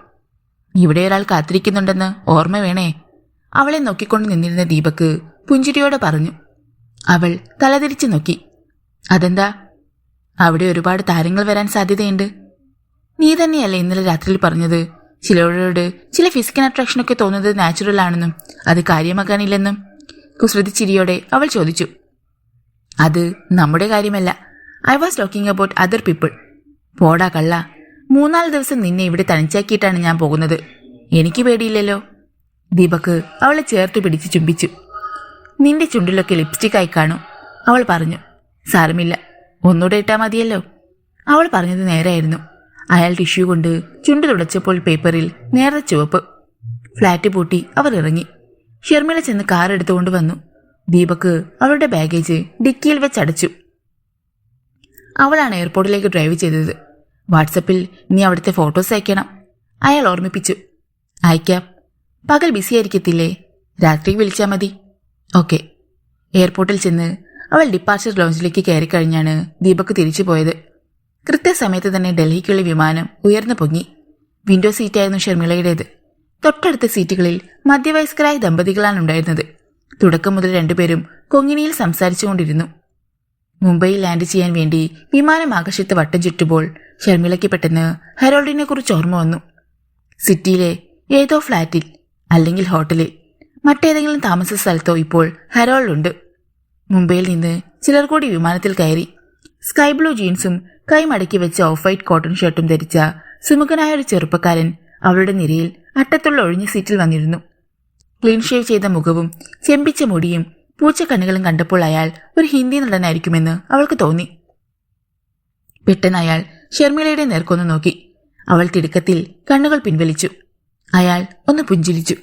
ഇവിടെ ഒരാൾ കാത്തിരിക്കുന്നുണ്ടെന്ന് ഓർമ്മ വേണേ. അവളെ നോക്കിക്കൊണ്ട് നിന്നിരുന്ന ദീപക് പുഞ്ചിരിയോടെ പറഞ്ഞു. അവൾ തലതിരിച്ചു നോക്കി. അതെന്താ? അവിടെ ഒരുപാട് താരങ്ങൾ വരാൻ സാധ്യതയുണ്ട്. നീ തന്നെയല്ലേ ഇന്നലെ രാത്രിയിൽ പറഞ്ഞത് ചിലരോട് ചില ഫിസിക്കൽ അട്രാക്ഷനൊക്കെ തോന്നുന്നത് നാച്ചുറൽ ആണെന്നും അത് കാര്യമാക്കാനില്ലെന്നും? കുസൃതി ചിരിയോടെ അവൾ ചോദിച്ചു. അത് നമ്മുടെ കാര്യമല്ല. I was talking about other people. പോടാ കള്ള, 3-4 ദിവസം നിന്നെ ഇവിടെ തനിച്ചാക്കിയിട്ടാണ് ഞാൻ പോകുന്നത്. എനിക്ക് പേടിയില്ലല്ലോ. ദീപക് അവളെ ചേർത്തു പിടിച്ച് ചുംബിച്ചു. നിന്റെ ചുണ്ടിലൊക്കെ ലിപ്സ്റ്റിക്കായി കാണും, അവൾ പറഞ്ഞു. സാരമില്ല, ഒന്നുകൂടെ ഇട്ടാ മതിയല്ലോ. അവൾ പറഞ്ഞത് നേരെയായിരുന്നു. അയാൾ ടിഷ്യൂ കൊണ്ട് ചുണ്ട് തുടച്ചപ്പോൾ പേപ്പറിൽ നേരെ ചുവപ്പ്. ഫ്ലാറ്റ് പൂട്ടി അവർ ഇറങ്ങി. ഷർമിള ചെന്ന് കാർ എടുത്തുകൊണ്ട് വന്നു. ദീപക് അവളുടെ ബാഗേജ് ഡിക്കിയിൽ വെച്ചടച്ചു. അവളാണ് എയർപോർട്ടിലേക്ക് ഡ്രൈവ് ചെയ്തത്. വാട്സപ്പിൽ നീ അവിടുത്തെ ഫോട്ടോസ് അയക്കണം, അയാൾ ഓർമ്മിപ്പിച്ചു. അയക്കാം. പകൽ ബിസി ആയിരിക്കത്തില്ലേ? രാത്രി വിളിച്ചാൽ മതി. ഓക്കെ. എയർപോർട്ടിൽ ചെന്ന് അവൾ ഡിപ്പാർച്ചർ ലോഞ്ചിലേക്ക് കയറിക്കഴിഞ്ഞാണ് ദീപക് തിരിച്ചു പോയത്. കൃത്യസമയത്ത് തന്നെ ഡൽഹിക്കുള്ള വിമാനം ഉയർന്നു പൊങ്ങി. വിൻഡോ സീറ്റായിരുന്നു ഷർമിളയുടേത്. തൊട്ടടുത്ത സീറ്റുകളിൽ മധ്യവയസ്കരായ ദമ്പതികളാണ് ഉണ്ടായിരുന്നത്. തുടക്കം മുതൽ രണ്ടുപേരും കൊങ്ങിണിയിൽ സംസാരിച്ചുകൊണ്ടിരുന്നു. മുംബൈയിൽ ലാൻഡ് ചെയ്യാൻ വേണ്ടി വിമാനം ആകാശത്ത് വട്ടം ചുറ്റുമ്പോൾ ഷർമിളയ്ക്ക് പെട്ടെന്ന് ഹെറോൾഡിനെ കുറിച്ച് ഓർമ്മ വന്നു. സിറ്റിയിലെ ഏതോ ഫ്ലാറ്റിൽ അല്ലെങ്കിൽ ഹോട്ടലിൽ മറ്റേതെങ്കിലും താമസ സ്ഥലത്തോ ഇപ്പോൾ ഹെറോൾഡ് ഉണ്ട്. മുംബൈയിൽ നിന്ന് ചിലർ കൂടി വിമാനത്തിൽ കയറി. സ്കൈ ബ്ലൂ ജീൻസും കൈമടക്കി വെച്ച ഓഫ് വൈറ്റ് കോട്ടൺ ഷർട്ടും ധരിച്ച സുമുഖനായ ഒരു ചെറുപ്പക്കാരൻ അവളുടെ നിരയിൽ അട്ടത്തുള്ള ഒഴിഞ്ഞ സീറ്റിൽ വന്നിരുന്നു. ക്ലീൻ ഷേവ് ചെയ്ത മുഖവും ചെമ്പിച്ച മുടിയും പൂച്ചക്കണ്ണുകളും കണ്ടപ്പോൾ അയാൾ ഒരു ഹിന്ദി നടനായിരിക്കുമെന്ന് അവൾക്ക് തോന്നി. പെട്ടെന്ന് അയാൾ ഷർമിളയുടെ നേർക്കൊന്നു നോക്കി. അവൾ തിടുക്കത്തിൽ കണ്ണുകൾ പിൻവലിച്ചു. അയാൾ ഒന്ന് പുഞ്ചിരിച്ചു.